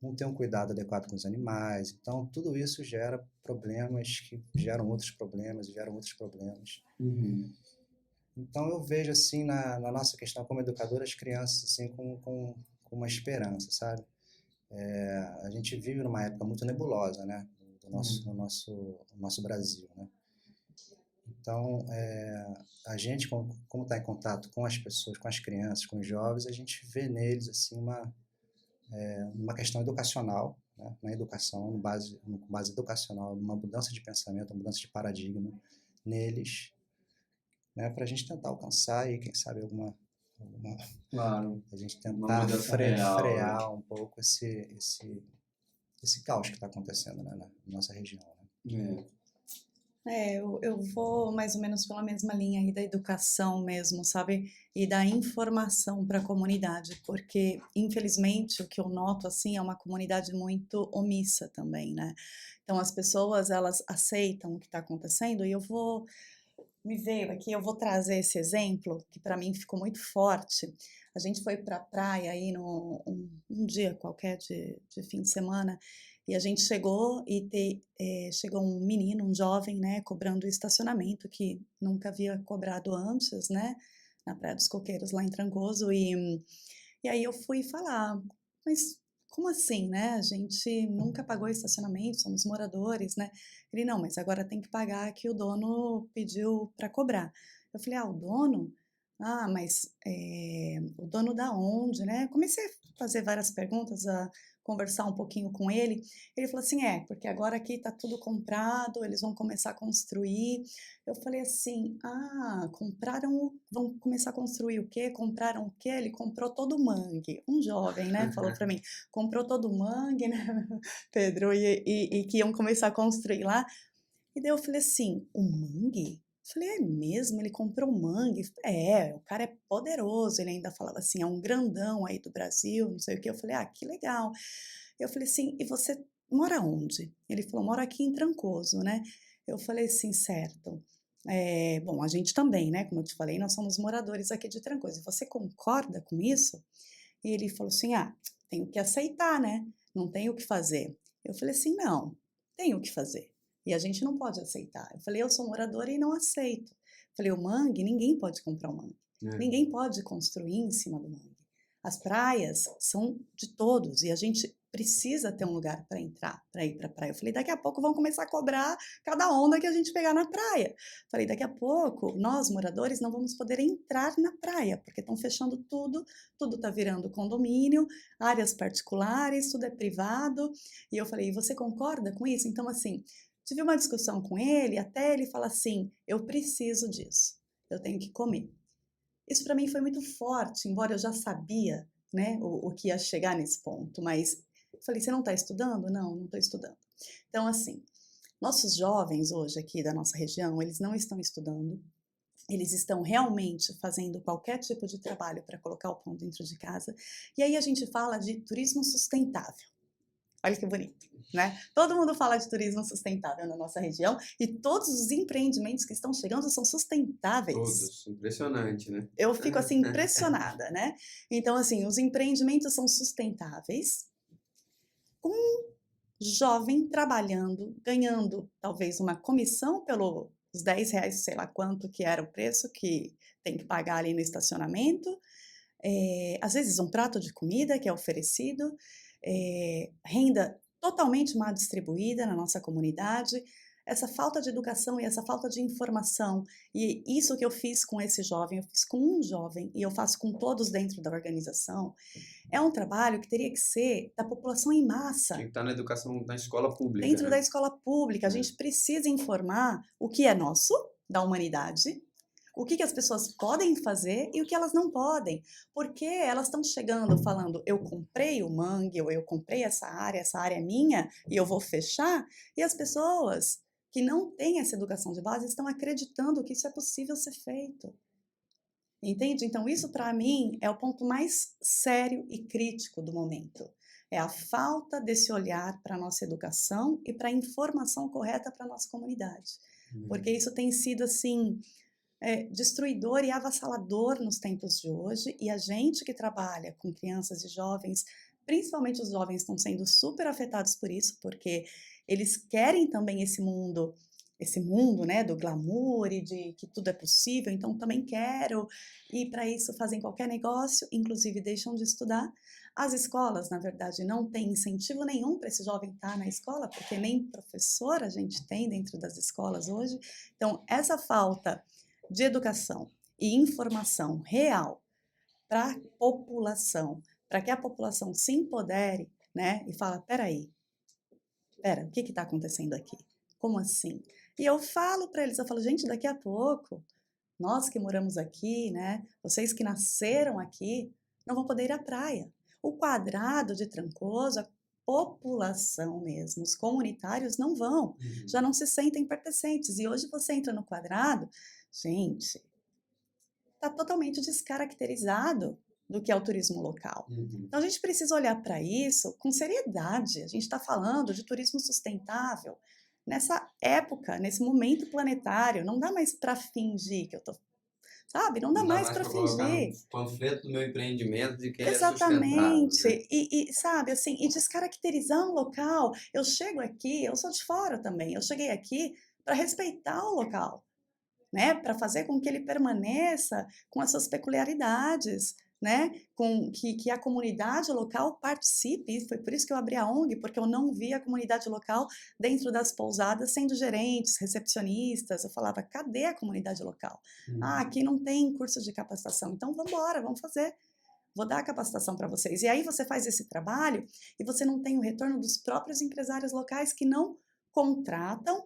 não tem um cuidado adequado com os animais. Então, tudo isso gera problemas que geram outros problemas, geram outros problemas. Então, eu vejo, assim, na nossa questão como educador, as crianças, assim, com uma esperança, sabe? A gente vive numa época muito nebulosa, né? No nosso Brasil, né? Então, a gente, como está em contato com as pessoas, com as crianças, com os jovens, a gente vê neles, assim, uma questão educacional, né? Na educação, com base educacional, uma mudança de pensamento, uma mudança de paradigma neles, né? Para a gente tentar alcançar e, quem sabe, Claro. a gente tentar frear um pouco esse caos que está acontecendo, né, na nossa região, né? Eu vou mais ou menos pela mesma linha aí da educação mesmo, sabe? E da informação para a comunidade, porque infelizmente o que eu noto assim é uma comunidade muito omissa também, né? Então as pessoas elas aceitam o que está acontecendo e me veio aqui, eu vou trazer esse exemplo que para mim ficou muito forte. A gente foi para a praia aí um dia qualquer de fim de semana e a gente chegou e chegou um menino, um jovem, né, cobrando estacionamento que nunca havia cobrado antes, né, na Praia dos Coqueiros lá em Trancoso e aí eu fui falar, mas como assim, né? A gente nunca pagou estacionamento, somos moradores, né? Ele, não, mas agora tem que pagar que o dono pediu para cobrar. Eu falei, o dono? Ah, mas o dono da onde, né? Comecei a fazer várias perguntas, a conversar um pouquinho com ele. Ele falou assim, porque agora aqui tá tudo comprado, eles vão começar a construir. Eu falei assim, vão começar a construir o quê? Compraram o quê? Ele comprou todo o mangue. Um jovem, né, falou para mim, comprou todo o mangue, né, Pedro, e que iam começar a construir lá. E daí eu falei assim, o mangue? Eu falei, é mesmo? Ele comprou um mangue? O cara é poderoso. Ele ainda falava assim, é um grandão aí do Brasil, não sei o quê. Eu falei, que legal. Eu falei assim, e você mora onde? Ele falou, mora aqui em Trancoso, né? Eu falei assim, certo. Bom, a gente também, né? Como eu te falei, nós somos moradores aqui de Trancoso. Você concorda com isso? E ele falou assim, tenho que aceitar, né? Não tenho o que fazer. Eu falei assim, não, tenho o que fazer. E a gente não pode aceitar. Eu falei, eu sou moradora e não aceito. Eu falei, o mangue, ninguém pode comprar o mangue. Ninguém pode construir em cima do mangue. As praias são de todos e a gente precisa ter um lugar para entrar, para ir para a praia. Eu falei, daqui a pouco vão começar a cobrar cada onda que a gente pegar na praia. Falei, daqui a pouco nós, moradores, não vamos poder entrar na praia, porque estão fechando tudo está virando condomínio, áreas particulares, tudo é privado. E eu falei, você concorda com isso? Então, assim, tive uma discussão com ele, até ele falar assim, eu preciso disso, eu tenho que comer. Isso para mim foi muito forte, embora eu já sabia, né, o que ia chegar nesse ponto, mas eu falei, você não está estudando? Não, não estou estudando. Então, assim, nossos jovens hoje aqui da nossa região, eles não estão estudando, eles estão realmente fazendo qualquer tipo de trabalho para colocar o pão dentro de casa. E aí a gente fala de turismo sustentável. Olha que bonito, né? Todo mundo fala de turismo sustentável na nossa região e todos os empreendimentos que estão chegando são sustentáveis. Todos, impressionante, né? Eu fico assim impressionada, né? Então, assim, os empreendimentos são sustentáveis, com um jovem trabalhando, ganhando talvez uma comissão pelos R$10, sei lá quanto que era o preço que tem que pagar ali no estacionamento, às vezes um prato de comida que é oferecido, renda totalmente mal distribuída na nossa comunidade, essa falta de educação e essa falta de informação, e isso que eu fiz com esse jovem, eu fiz com um jovem e eu faço com todos dentro da organização, é um trabalho que teria que ser da população em massa. Tem que estar na educação, na escola pública, Dentro né? da escola pública, a gente precisa informar o que é nosso, da humanidade, o que as pessoas podem fazer e o que elas não podem, porque elas estão chegando falando, eu comprei o mangue, ou eu comprei essa área é minha e eu vou fechar, e as pessoas que não têm essa educação de base estão acreditando que isso é possível ser feito. Entende? Então, isso para mim é o ponto mais sério e crítico do momento. É a falta desse olhar para a nossa educação e para a informação correta para a nossa comunidade. Porque isso tem sido, assim, destruidor e avassalador nos tempos de hoje, e a gente que trabalha com crianças e jovens, principalmente os jovens, estão sendo super afetados por isso, porque eles querem também esse mundo, né, do glamour e de que tudo é possível, então também quero, e para isso fazem qualquer negócio, inclusive deixam de estudar. As escolas, na verdade, não têm incentivo nenhum para esse jovem estar na escola, porque nem professor a gente tem dentro das escolas hoje. Então, essa falta de educação e informação real para a população, para que a população se empodere, né, e fala, peraí, o que está acontecendo aqui? Como assim? E eu falo para eles, eu falo, gente, daqui a pouco, nós que moramos aqui, né, vocês que nasceram aqui, não vão poder ir à praia. O quadrado de Trancoso, a população mesmo, os comunitários não vão, já não se sentem pertencentes. E hoje você entra no quadrado, gente, está totalmente descaracterizado do que é o turismo local. Então a gente precisa olhar para isso com seriedade. A gente está falando de turismo sustentável nessa época, nesse momento planetário. Não dá mais para fingir que eu tô, sabe? Não dá mais para fingir. Um panfleto do meu empreendimento de que exatamente. É sustentável, né? E sabe assim, e descaracterizar um local. Eu chego aqui, eu sou de fora também. Eu cheguei aqui para respeitar o local, né, para fazer com que ele permaneça com as suas peculiaridades, né, com que a comunidade local participe. Foi por isso que eu abri a ONG, porque eu não via a comunidade local dentro das pousadas sendo gerentes, recepcionistas. Eu falava, cadê a comunidade local? Aqui não tem curso de capacitação, então vamos embora, vamos fazer. Vou dar a capacitação para vocês. E aí você faz esse trabalho e você não tem o retorno dos próprios empresários locais que não contratam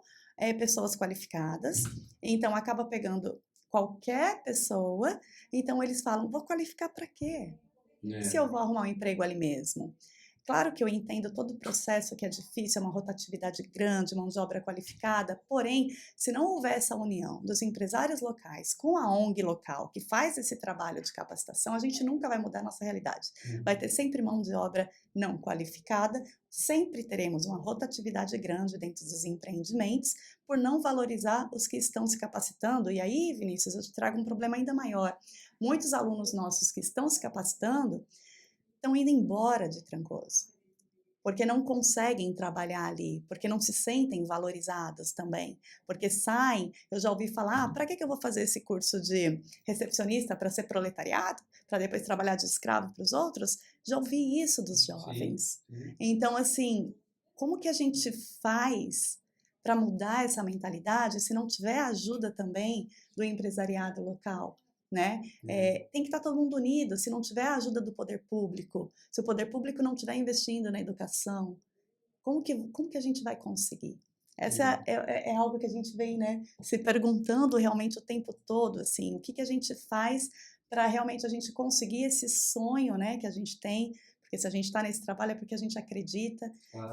pessoas qualificadas, então acaba pegando qualquer pessoa, então eles falam, vou qualificar para quê? Se eu vou arrumar um emprego ali mesmo. Claro que eu entendo todo o processo que é difícil, é uma rotatividade grande, mão de obra qualificada, porém, se não houver essa união dos empresários locais com a ONG local que faz esse trabalho de capacitação, a gente nunca vai mudar a nossa realidade. Vai ter sempre mão de obra não qualificada, sempre teremos uma rotatividade grande dentro dos empreendimentos por não valorizar os que estão se capacitando. E aí, Vinícius, eu te trago um problema ainda maior. Muitos alunos nossos que estão se capacitando estão indo embora de Trancoso, porque não conseguem trabalhar ali, porque não se sentem valorizados também, porque saem, eu já ouvi falar, para que eu vou fazer esse curso de recepcionista para ser proletariado, para depois trabalhar de escravo para os outros? Já ouvi isso dos jovens. Sim. Então, assim, como que a gente faz para mudar essa mentalidade se não tiver ajuda também do empresariado local? Né? Tem que estar todo mundo unido. Se não tiver a ajuda do poder público, se o poder público não estiver investindo na educação, como que a gente vai conseguir? Essa é algo que a gente vem, né, se perguntando realmente o tempo todo, assim, o que a gente faz para realmente a gente conseguir esse sonho, né, que a gente tem, porque se a gente está nesse trabalho é porque a gente acredita, Claro.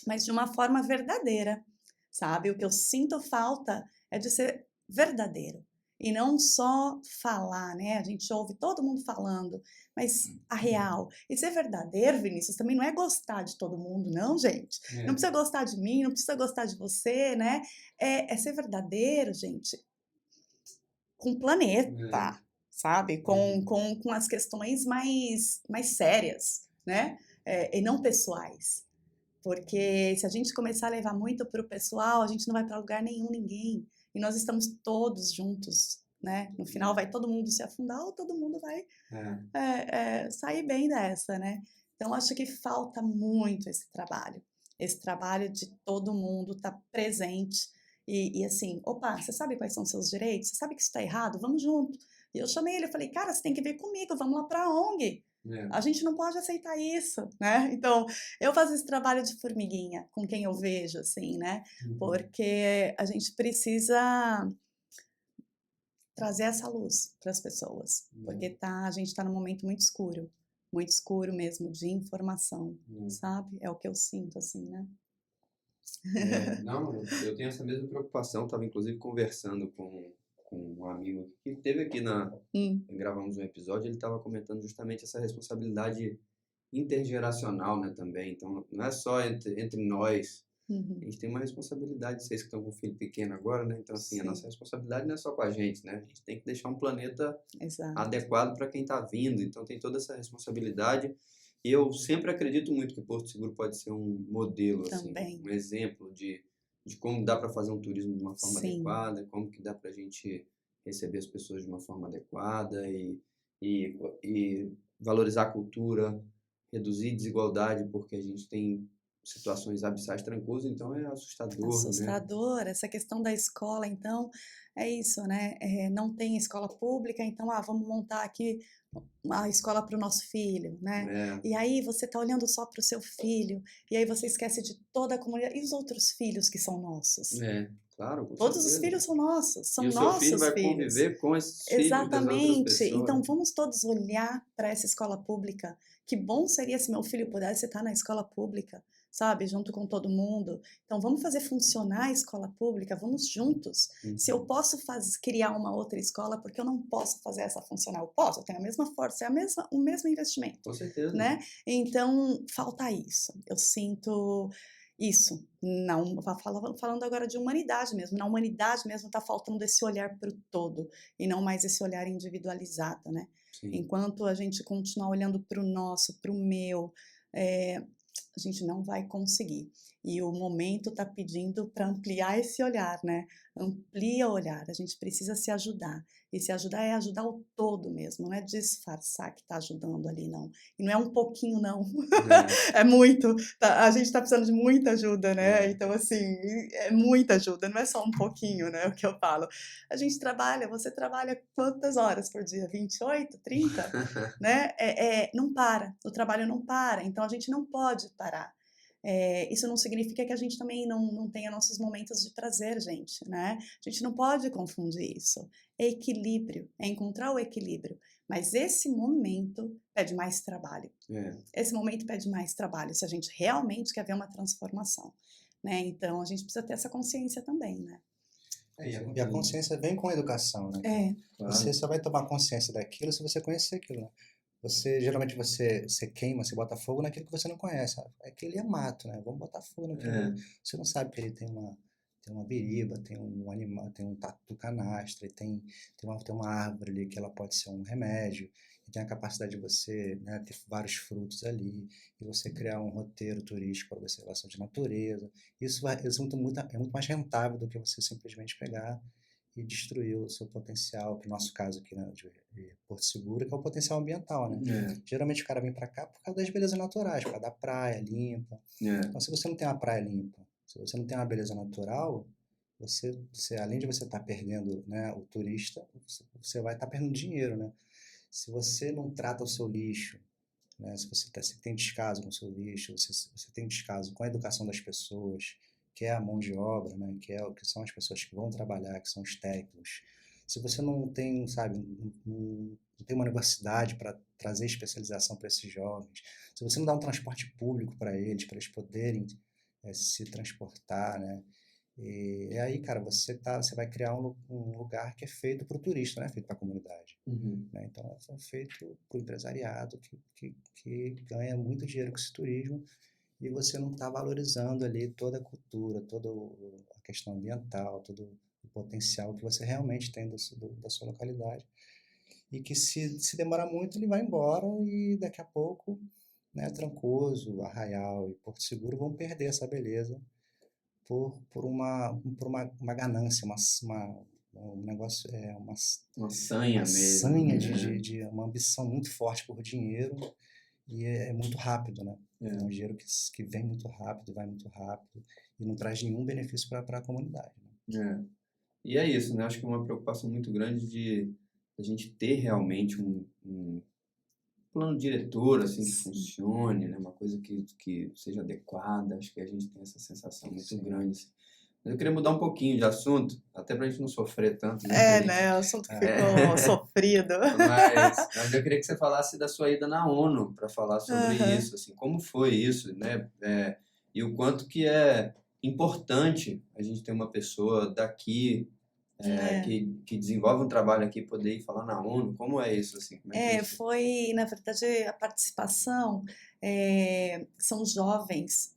mas de uma forma verdadeira, sabe? O que eu sinto falta é de ser verdadeiro. E não só falar, né? A gente ouve todo mundo falando, mas a real. E ser verdadeiro, Vinícius, também não é gostar de todo mundo, não, gente. Não precisa gostar de mim, não precisa gostar de você, né? É ser verdadeiro, gente, com o planeta, sabe? Com as questões mais sérias, né? E não pessoais. Porque se a gente começar a levar muito para o pessoal, a gente não vai para lugar nenhum, ninguém. E nós estamos todos juntos, né? No final vai todo mundo se afundar ou todo mundo vai sair bem dessa, né? Então, acho que falta muito esse trabalho de todo mundo estar presente e assim, opa, você sabe quais são os seus direitos? Você sabe que isso está errado? Vamos junto. E eu chamei ele, eu falei, cara, você tem que vir comigo, vamos lá para a ONG. A gente não pode aceitar isso, né? Então, eu faço esse trabalho de formiguinha com quem eu vejo, assim, né? Porque a gente precisa trazer essa luz para as pessoas, porque a gente está num momento muito escuro mesmo, de informação, sabe? É o que eu sinto, assim, né? Não, eu tenho essa mesma preocupação, estava inclusive conversando com um amigo que esteve aqui gravamos um episódio, ele estava comentando justamente essa responsabilidade intergeracional, né, também. Então, não é só entre nós, a gente tem uma responsabilidade, vocês que estão com um filho pequeno agora, né? Então, assim, a nossa responsabilidade não é só com a gente, né? A gente tem que deixar um planeta adequado para quem está vindo. Então, tem toda essa responsabilidade. E eu sempre acredito muito que Porto Seguro pode ser um modelo, assim, um exemplo de como dá para fazer um turismo de uma forma adequada, como que dá para a gente receber as pessoas de uma forma adequada e valorizar a cultura, reduzir desigualdade, porque a gente tem situações abissais Trancoso, então é assustador, né? Essa questão da escola, então, é isso, né? Não tem escola pública, então, vamos montar aqui uma escola para o nosso filho, né? E aí você está olhando só para o seu filho, e aí você esquece de toda a comunidade, e os outros filhos que são nossos? Claro, com Todos certeza. Os filhos são nossos, são nossos filhos. E o seu filho vai conviver com esses filhos das outras pessoas. Então vamos todos olhar para essa escola pública. Que bom seria se meu filho pudesse estar na escola pública, sabe, junto com todo mundo. Então vamos fazer funcionar a escola pública, vamos juntos. Se eu posso criar uma outra escola, porque eu não posso fazer essa funcionar? Eu posso, eu tenho a mesma força, o mesmo investimento. Com certeza. Né? Então falta isso. Eu sinto isso, falando agora de humanidade mesmo, na humanidade mesmo está faltando esse olhar para o todo e não mais esse olhar individualizado, né? Enquanto a gente continuar olhando para o nosso, para o meu, a gente não vai conseguir. E o momento está pedindo para ampliar esse olhar, né? Amplia o olhar, a gente precisa se ajudar. E se ajudar é ajudar o todo mesmo, não é disfarçar que está ajudando ali, não. E não é um pouquinho, não. É muito. A gente está precisando de muita ajuda, né? Então, assim, é muita ajuda, não é só um pouquinho, né? O que eu falo. A gente você trabalha quantas horas por dia? 28, 30? Né? Não para, o trabalho não para, então a gente não pode parar. isso não significa que a gente também não tenha nossos momentos de prazer, gente, né? A gente não pode confundir isso. É equilíbrio, é encontrar o equilíbrio. Mas esse momento pede mais trabalho. Esse momento pede mais trabalho, se a gente realmente quer ver uma transformação, né? Então, a gente precisa ter essa consciência também, né? E a consciência vem com a educação, né? Claro. Você só vai tomar consciência daquilo se você conhecer aquilo, né? Geralmente você queima, você bota fogo naquilo que você não conhece. Aquele é mato, né? Vamos botar fogo naquilo. Você não sabe que ele tem uma biriba, tem um animal, tem um tatu canastra, tem uma árvore ali que ela pode ser um remédio, e tem a capacidade de você, né, ter vários frutos ali, e você criar um roteiro turístico para observação de natureza. Isso é muito mais rentável do que você simplesmente pegar e destruir o seu potencial, que no nosso caso aqui, né, de Porto Seguro, que é o potencial ambiental, né? Geralmente o cara vem para cá por causa das belezas naturais, por causa da praia limpa. Então, se você não tem uma praia limpa, se você não tem uma beleza natural, você além de você estar perdendo, né, o turista, você vai estar perdendo dinheiro, né? Se você não trata o seu lixo, né, se você tem descaso com o seu lixo, você tem descaso com a educação das pessoas, que é a mão de obra, né, que são as pessoas que vão trabalhar, que são os técnicos. Se você não tem, sabe, não tem uma universidade para trazer especialização para esses jovens, se você não dá um transporte público para eles poderem se transportar, né? E aí, cara, você vai criar um lugar que é feito para o turista, não é feito para a comunidade. Né? Então, é feito para o empresariado que ganha muito dinheiro com esse turismo, e você não está valorizando ali toda a cultura, toda a questão ambiental, todo o potencial que você realmente tem da sua localidade. E que se demorar muito, ele vai embora, e daqui a pouco, né, Trancoso, Arraial e Porto Seguro vão perder essa beleza por uma ganância, um negócio, uma sanha mesmo. De uma ambição muito forte por dinheiro, e é muito rápido, né? É um dinheiro que vem muito rápido, vai muito rápido, e não traz nenhum benefício para a comunidade, né? E é isso, né? Acho que é uma preocupação muito grande de a gente ter realmente um plano diretor, assim, que funcione, né? Uma coisa que seja adequada. Acho que a gente tem essa sensação muito grande. Assim. Eu queria mudar um pouquinho de assunto, até pra gente não sofrer tanto. Né? Né? O assunto ficou sofrido. Mas eu queria que você falasse da sua ida na ONU para falar sobre isso, assim, como foi isso, né? E o quanto que é importante a gente ter uma pessoa daqui que desenvolve um trabalho aqui, poder ir falar na ONU. Como é isso? Assim? Como é que isso? Foi, na verdade, a participação, são jovens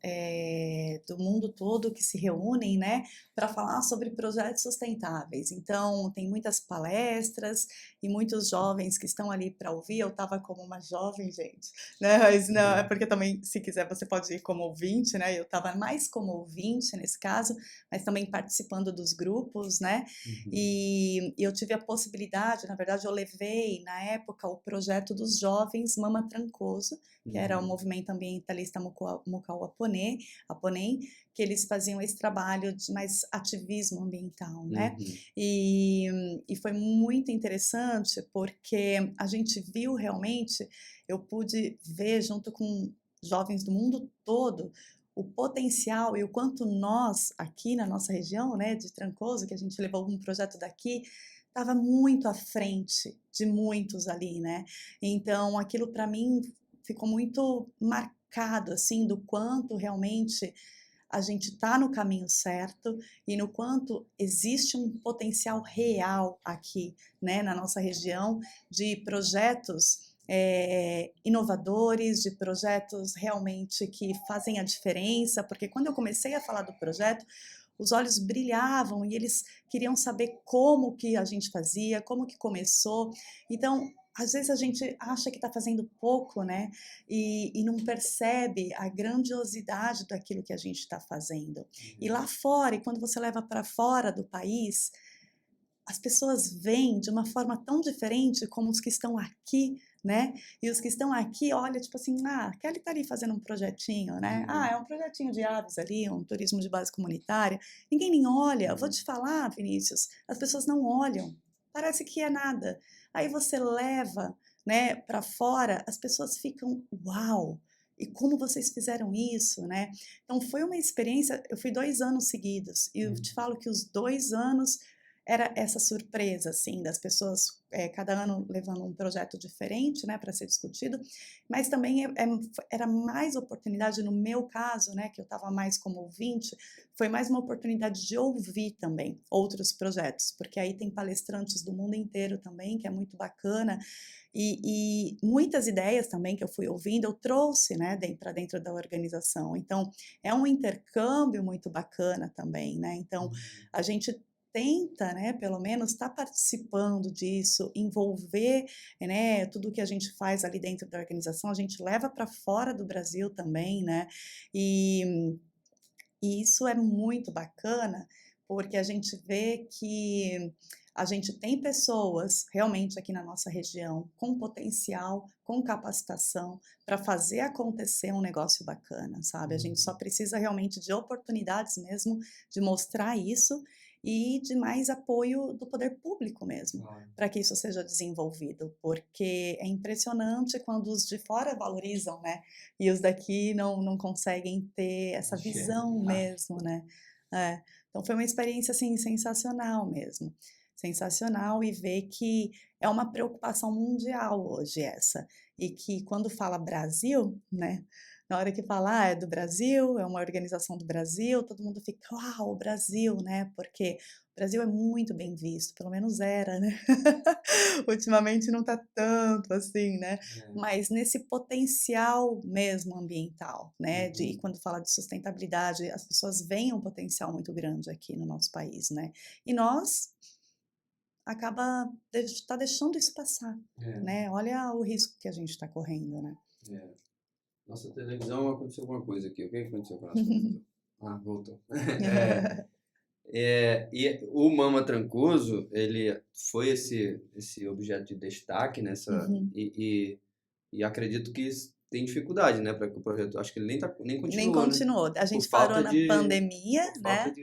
do mundo todo que se reúnem, né, para falar sobre projetos sustentáveis. Então, tem muitas palestras e muitos jovens que estão ali para ouvir. Eu estava como uma jovem, gente, né, mas não, é porque também, se quiser, você pode ir como ouvinte, né, eu estava mais como ouvinte nesse caso, mas também participando dos grupos, né, e eu tive a possibilidade, na verdade, eu levei, na época, o projeto dos jovens Mama Trancoso, que era o movimento ambientalista Mukau-Aponem, que eles faziam esse trabalho de mais ativismo ambiental, né? E foi muito interessante, porque a gente viu realmente, eu pude ver junto com jovens do mundo todo, o potencial e o quanto nós, aqui na nossa região, né, de Trancoso, que a gente levou um projeto daqui, estava muito à frente de muitos ali, né? Então, aquilo para mim ficou muito marcado, assim, do quanto realmente a gente está no caminho certo e no quanto existe um potencial real aqui, né, na nossa região, de projetos inovadores, de projetos realmente que fazem a diferença, porque quando eu comecei a falar do projeto, os olhos brilhavam e eles queriam saber como que a gente fazia, como que começou. Então, às vezes a gente acha que está fazendo pouco, né? E não percebe a grandiosidade daquilo que a gente está fazendo. E lá fora, e quando você leva para fora do país, as pessoas veem de uma forma tão diferente como os que estão aqui, né? E os que estão aqui, olha, tipo assim, a Kelly tá ali fazendo um projetinho, né? É um projetinho de aves ali, um turismo de base comunitária. Ninguém nem olha. Vou te falar, Vinícius, as pessoas não olham. Parece que é nada. Aí você leva, né, para fora, as pessoas ficam, uau, E como vocês fizeram isso, né? Então foi uma experiência, eu fui 2 anos seguidos, e eu te falo que os 2 anos era essa surpresa, assim, das pessoas, cada ano levando um projeto diferente, né, para ser discutido, mas também era mais oportunidade, no meu caso, né, que eu estava mais como ouvinte, foi mais uma oportunidade de ouvir também outros projetos, porque aí tem palestrantes do mundo inteiro também, que é muito bacana, e muitas ideias também que eu fui ouvindo, eu trouxe, né, para dentro da organização. Então, é um intercâmbio muito bacana também, né? Então, a gente tenta, né, pelo menos estar participando disso, envolver, né, tudo que a gente faz ali dentro da organização, a gente leva para fora do Brasil também, né? E, e isso é muito bacana, porque a gente vê que a gente tem pessoas realmente aqui na nossa região com potencial, com capacitação para fazer acontecer um negócio bacana, sabe? A gente só precisa realmente de oportunidades mesmo, de mostrar isso e de mais apoio do poder público mesmo, para que isso seja desenvolvido, porque é impressionante quando os de fora valorizam, né? E os daqui não conseguem ter essa visão mesmo, né? Então foi uma experiência assim sensacional mesmo, sensacional, e ver que é uma preocupação mundial hoje essa, e que quando fala Brasil, né? Na hora que fala, é do Brasil, é uma organização do Brasil, todo mundo fica, uau, o Brasil, né? Porque o Brasil é muito bem visto, pelo menos era, né? Ultimamente não tá tanto assim, né? Mas nesse potencial mesmo ambiental, né? De quando fala de sustentabilidade, as pessoas veem um potencial muito grande aqui no nosso país, né? E nós tá deixando isso passar, né? Olha o risco que a gente está correndo, né? Nossa televisão, aconteceu alguma coisa aqui. O que aconteceu com a nossa televisão? Voltou. E o Mama Trancoso, ele foi esse objeto de destaque nessa, e acredito que tem dificuldade, né, para que o projeto, acho que ele nem Nem continuou, né? continuou. A gente Por falta parou na pandemia, por falta né?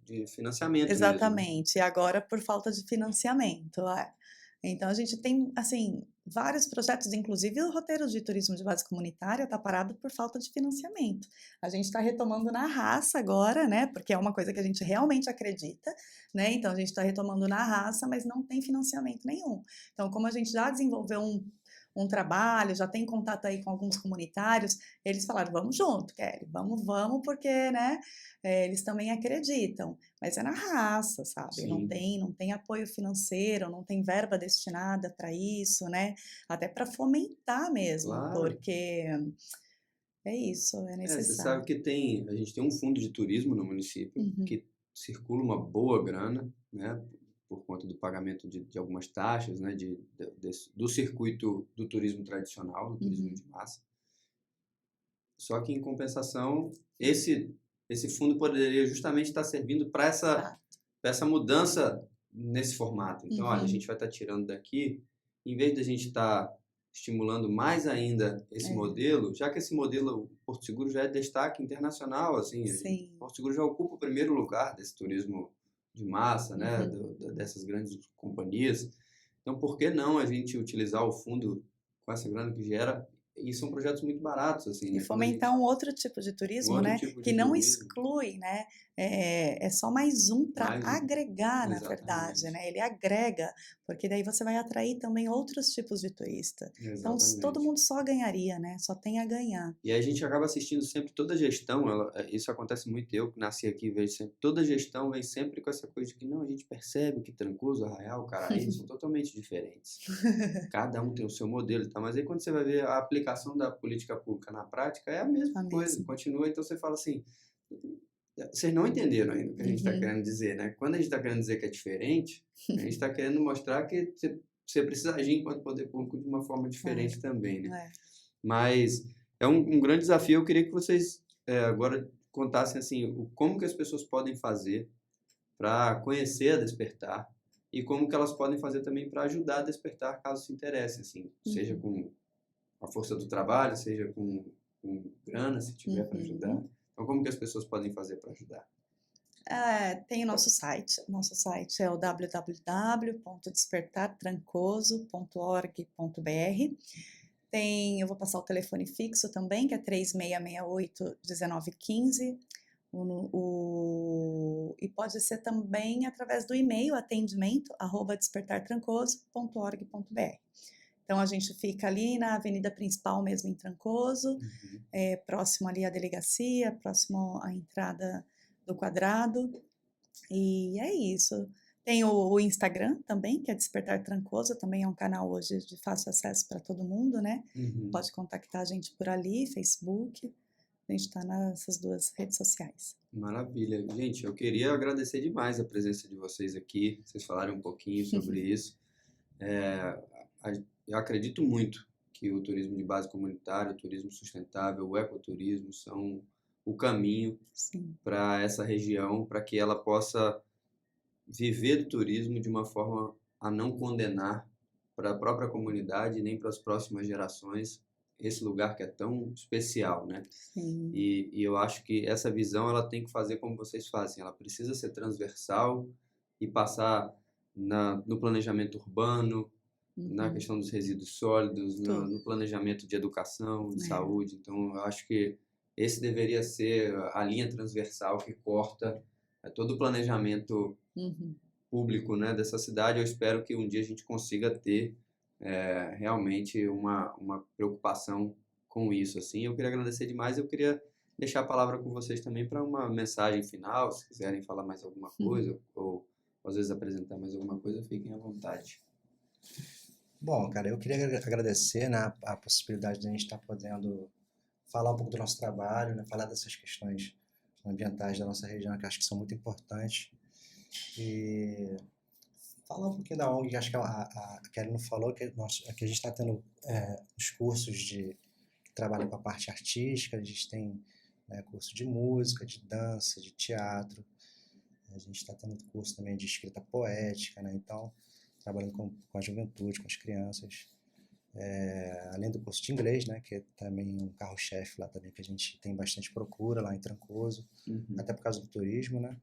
de financiamento mesmo, né? Exatamente. E agora por falta de financiamento, Então a gente tem, assim, vários projetos, inclusive o roteiro de turismo de base comunitária está parado por falta de financiamento. A gente está retomando na raça agora, né? Porque é uma coisa que a gente realmente acredita, né? Então a gente está retomando na raça, mas não tem financiamento nenhum. Então, como a gente já desenvolveu um trabalho, já tem contato aí com alguns comunitários, eles falaram, vamos junto, Kelly, vamos, porque, né, eles também acreditam, mas é na raça, sabe? Não tem apoio financeiro, não tem verba destinada para isso, né? Até para fomentar mesmo, porque é isso, é Você sabe necessário. que a gente tem um fundo de turismo no município que circula uma boa grana, né, por conta do pagamento de algumas taxas, né, do circuito do turismo tradicional, do turismo de massa. Só que, em compensação, esse fundo poderia justamente estar servindo para essa mudança nesse formato. Então, olha, a gente vai estar tirando daqui, em vez de a gente estar estimulando mais ainda esse modelo, já que esse modelo, o Porto Seguro já é destaque internacional, assim, Porto Seguro já ocupa o primeiro lugar desse turismo de massa, né, dessas grandes companhias. Então, por que não a gente utilizar o fundo com essa grana que gera? E são projetos muito baratos, assim, E né? fomentar um outro tipo de turismo, né? Que não exclui, né? É só mais um para agregar, na verdade, né? Ele agrega, porque daí você vai atrair também outros tipos de turista. Então, todo mundo só ganharia, né? Só tem a ganhar. E aí a gente acaba assistindo sempre toda a gestão, isso acontece muito, eu que nasci aqui, vejo sempre, toda a gestão vem sempre com essa coisa de que não, a gente percebe que Trancoso, Arraial, Caraí são totalmente diferentes. Cada um tem o seu modelo, tá? Mas aí quando você vai ver a aplicação da política pública na prática, é a mesma coisa, continua, então você fala assim, vocês não entenderam ainda o que a gente está querendo dizer, né? Quando a gente está querendo dizer que é diferente, a gente está querendo mostrar que você precisa agir enquanto poder público de uma forma diferente também, né? Mas é um grande desafio. Eu queria que vocês agora contassem assim, como que as pessoas podem fazer para conhecer a Despertar e como que elas podem fazer também para ajudar a Despertar caso se interessem, assim, seja com a força do trabalho, seja com grana, se tiver para ajudar. Então, como que as pessoas podem fazer para ajudar? Tem o nosso site é o www.despertartrancoso.org.br. Eu vou passar o telefone fixo também, que é 3668-1915. E pode ser também através do e-mail atendimento@despertartrancoso.org.br. Então, a gente fica ali na avenida principal mesmo em Trancoso, próximo ali à delegacia, próximo à entrada do quadrado. E é isso. Tem o Instagram também, que é Despertar Trancoso, também é um canal hoje de fácil acesso para todo mundo, né? Pode contactar a gente por ali, Facebook. A gente está nessas 2 redes sociais. Maravilha. Gente, eu queria agradecer demais a presença de vocês aqui, vocês falaram um pouquinho sobre isso. Eu acredito muito que o turismo de base comunitária, o turismo sustentável, o ecoturismo são o caminho para essa região, para que ela possa viver do turismo de uma forma a não condenar para a própria comunidade nem para as próximas gerações esse lugar que é tão especial, né? Sim. E eu acho que essa visão ela tem que fazer como vocês fazem, ela precisa ser transversal e passar no planejamento urbano, na questão dos resíduos sólidos, no planejamento de educação, de saúde. Então, eu acho que esse deveria ser a linha transversal que corta todo o planejamento público, né, dessa cidade. Eu espero que um dia a gente consiga ter realmente uma preocupação com isso. Assim. Eu queria agradecer demais. Eu queria deixar a palavra com vocês também para uma mensagem final. Se quiserem falar mais alguma coisa ou às vezes apresentar mais alguma coisa, fiquem à vontade. Bom, cara, eu queria agradecer, né, a possibilidade de a gente estar podendo falar um pouco do nosso trabalho, né, falar dessas questões ambientais da nossa região, que acho que são muito importantes. E falar um pouquinho da ONG, que acho que a Kelly não falou, que a gente está tendo os cursos que trabalham com a parte artística, a gente tem curso de música, de dança, de teatro, a gente está tendo curso também de escrita poética, né, então trabalhando com a juventude, com as crianças, além do curso de inglês, né, que é também um carro-chefe lá também, que a gente tem bastante procura lá em Trancoso, até por causa do turismo, né,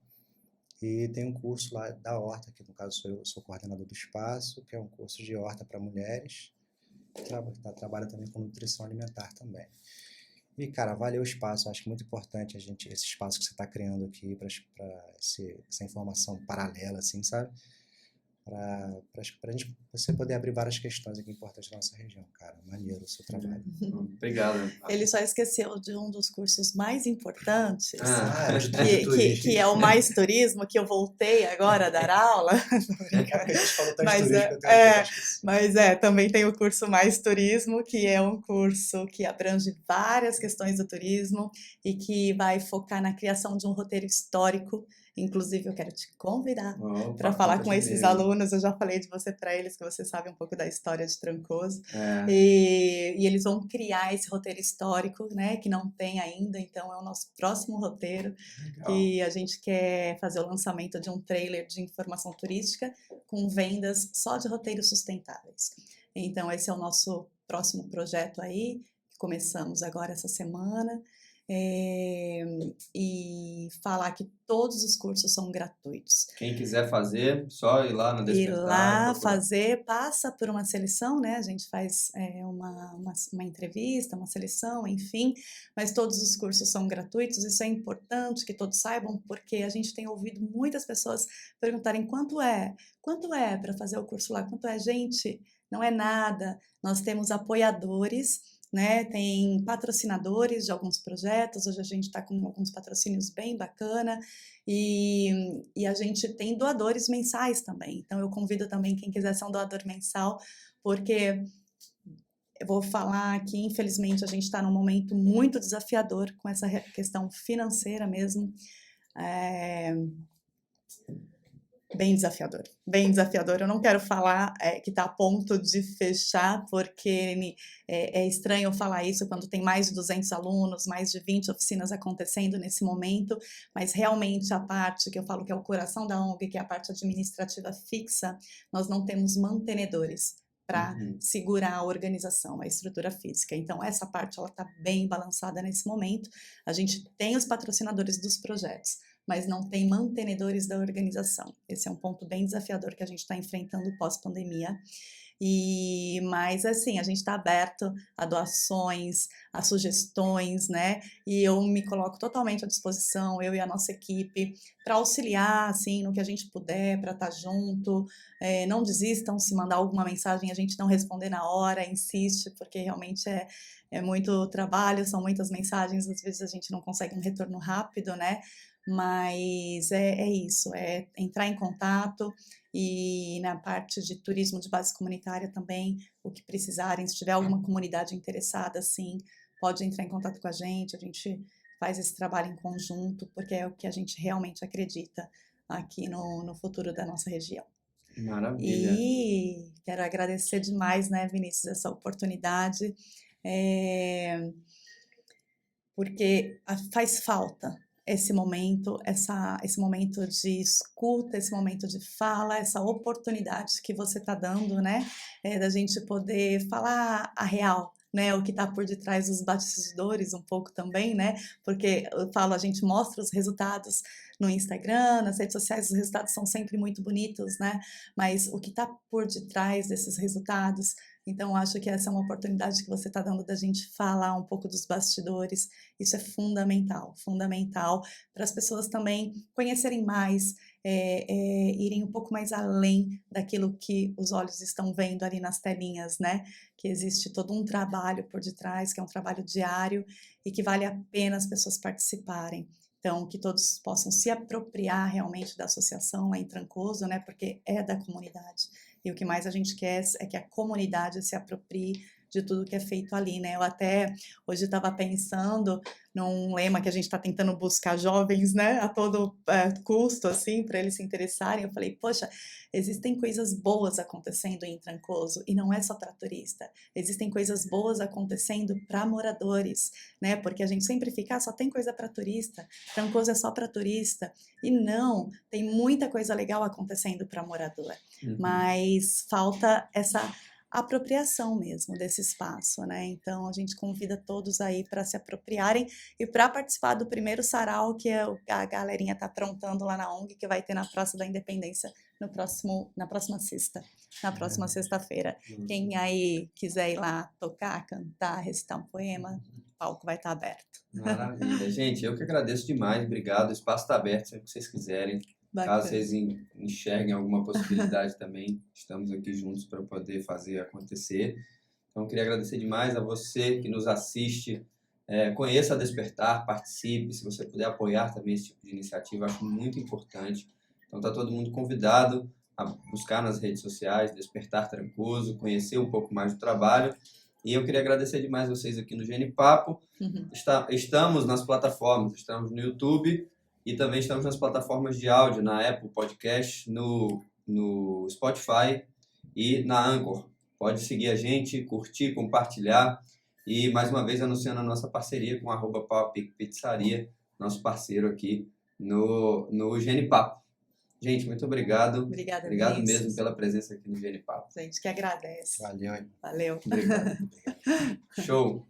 e tem um curso lá da horta, que no caso eu sou coordenador do espaço, que é um curso de horta para mulheres, que trabalha também com nutrição alimentar também. E, cara, valeu o espaço, acho que é muito importante esse espaço que você está criando aqui para essa informação paralela, assim, sabe? Para você poder abrir várias questões aqui importantes da nossa região, cara. Maneiro o seu trabalho. Obrigado. Ele só esqueceu de um dos cursos mais importantes, que é o Mais Turismo, que eu voltei agora a dar aula. A gente falou tanto Mas, de turismo, mas também tem o curso Mais Turismo, que é um curso que abrange várias questões do turismo e que vai focar na criação de um roteiro histórico. Inclusive, eu quero te convidar para falar com esses alunos. Eu já falei de você para eles, que você sabe um pouco da história de Trancoso. E eles vão criar esse roteiro histórico, né, que não tem ainda. Então, é o nosso próximo roteiro. Legal. E a gente quer fazer o lançamento de um trailer de informação turística com vendas só de roteiros sustentáveis. Então, esse é o nosso próximo projeto aí, que começamos agora essa semana. E falar que todos os cursos são gratuitos. Quem quiser fazer, só ir lá no Despertar. Ir lá fazer, passa por uma seleção, né? A gente faz uma entrevista, uma seleção, enfim, mas todos os cursos são gratuitos. Isso é importante que todos saibam, porque a gente tem ouvido muitas pessoas perguntarem quanto é para fazer o curso lá, quanto é, gente, não é nada. Nós temos apoiadores, né, tem patrocinadores de alguns projetos. Hoje a gente está com alguns patrocínios bem bacana e a gente tem doadores mensais também. Então eu convido também quem quiser ser um doador mensal, porque eu vou falar que infelizmente a gente está num momento muito desafiador com essa questão financeira mesmo. Bem desafiador. Eu não quero falar que está a ponto de fechar, porque é estranho falar isso quando tem mais de 200 alunos, mais de 20 oficinas acontecendo nesse momento, mas realmente a parte que eu falo que é o coração da ONG, que é a parte administrativa fixa, nós não temos mantenedores para segurar a organização, a estrutura física. Então, essa parte ela está bem balançada nesse momento. A gente tem os patrocinadores dos projetos, mas não tem mantenedores da organização. Esse é um ponto bem desafiador que a gente está enfrentando pós-pandemia. Mas assim, a gente está aberto a doações, a sugestões, né? E eu me coloco totalmente à disposição, eu e a nossa equipe, para auxiliar, assim, no que a gente puder, para estar junto. Não desistam, se mandar alguma mensagem, a gente não responder na hora, insiste, porque realmente é muito trabalho, são muitas mensagens, às vezes a gente não consegue um retorno rápido, né? Mas é isso, é entrar em contato e na parte de turismo de base comunitária também, o que precisarem, se tiver alguma comunidade interessada, sim, pode entrar em contato com a gente faz esse trabalho em conjunto, porque é o que a gente realmente acredita aqui no futuro da nossa região. Maravilha. E quero agradecer demais, né, Vinícius, essa oportunidade, porque faz falta esse momento de escuta, esse momento de fala, essa oportunidade que você está dando, né, da gente poder falar a real, né, o que está por detrás dos bastidores um pouco também, né, porque eu falo, a gente mostra os resultados no Instagram, nas redes sociais, os resultados são sempre muito bonitos, né, mas o que está por detrás desses resultados, então acho que essa é uma oportunidade que você está dando da gente falar um pouco dos bastidores, isso é fundamental, fundamental para as pessoas também conhecerem mais, irem um pouco mais além daquilo que os olhos estão vendo ali nas telinhas, né? Que existe todo um trabalho por detrás, que é um trabalho diário e que vale a pena as pessoas participarem. Então, que todos possam se apropriar realmente da associação lá em Trancoso, né? Porque é da comunidade. E o que mais a gente quer é que a comunidade se aproprie de tudo que é feito ali, né? Eu até hoje estava pensando num lema que a gente está tentando buscar jovens, né, a todo custo, assim, para eles se interessarem. Eu falei, poxa, existem coisas boas acontecendo em Trancoso e não é só para turista. Existem coisas boas acontecendo para moradores, né? Porque a gente sempre fica, só tem coisa para turista, Trancoso é só para turista. E não, tem muita coisa legal acontecendo para morador. Mas falta essa apropriação mesmo desse espaço, né? Então a gente convida todos aí para se apropriarem e para participar do primeiro sarau que a galerinha tá aprontando lá na ONG, que vai ter na Praça da Independência na próxima sexta-feira. Quem aí quiser ir lá tocar, cantar, recitar um poema, o palco vai estar aberto. Maravilha. Gente, eu que agradeço demais, obrigado. O espaço está aberto sempre que vocês quiserem. Bacana. Caso vocês enxerguem alguma possibilidade também, estamos aqui juntos para poder fazer acontecer. Então, eu queria agradecer demais a você que nos assiste. Conheça a Despertar, participe. Se você puder apoiar também esse tipo de iniciativa, acho muito importante. Então, está todo mundo convidado a buscar nas redes sociais, Despertar Trancoso, conhecer um pouco mais do trabalho. E eu queria agradecer demais vocês aqui no Genipapo. Estamos nas plataformas, estamos no YouTube e também estamos nas plataformas de áudio, na Apple Podcast, no Spotify e na Anchor. Pode seguir a gente, curtir, compartilhar e, mais uma vez, anunciando a nossa parceria com a @PauaPic Pizzaria, nosso parceiro aqui no Genipapo. Gente, muito obrigado. Obrigada, Obrigado Vinícius. mesmo pela presença aqui no Genipapo. A gente que agradece. Valeu. Valeu. Obrigado. Show.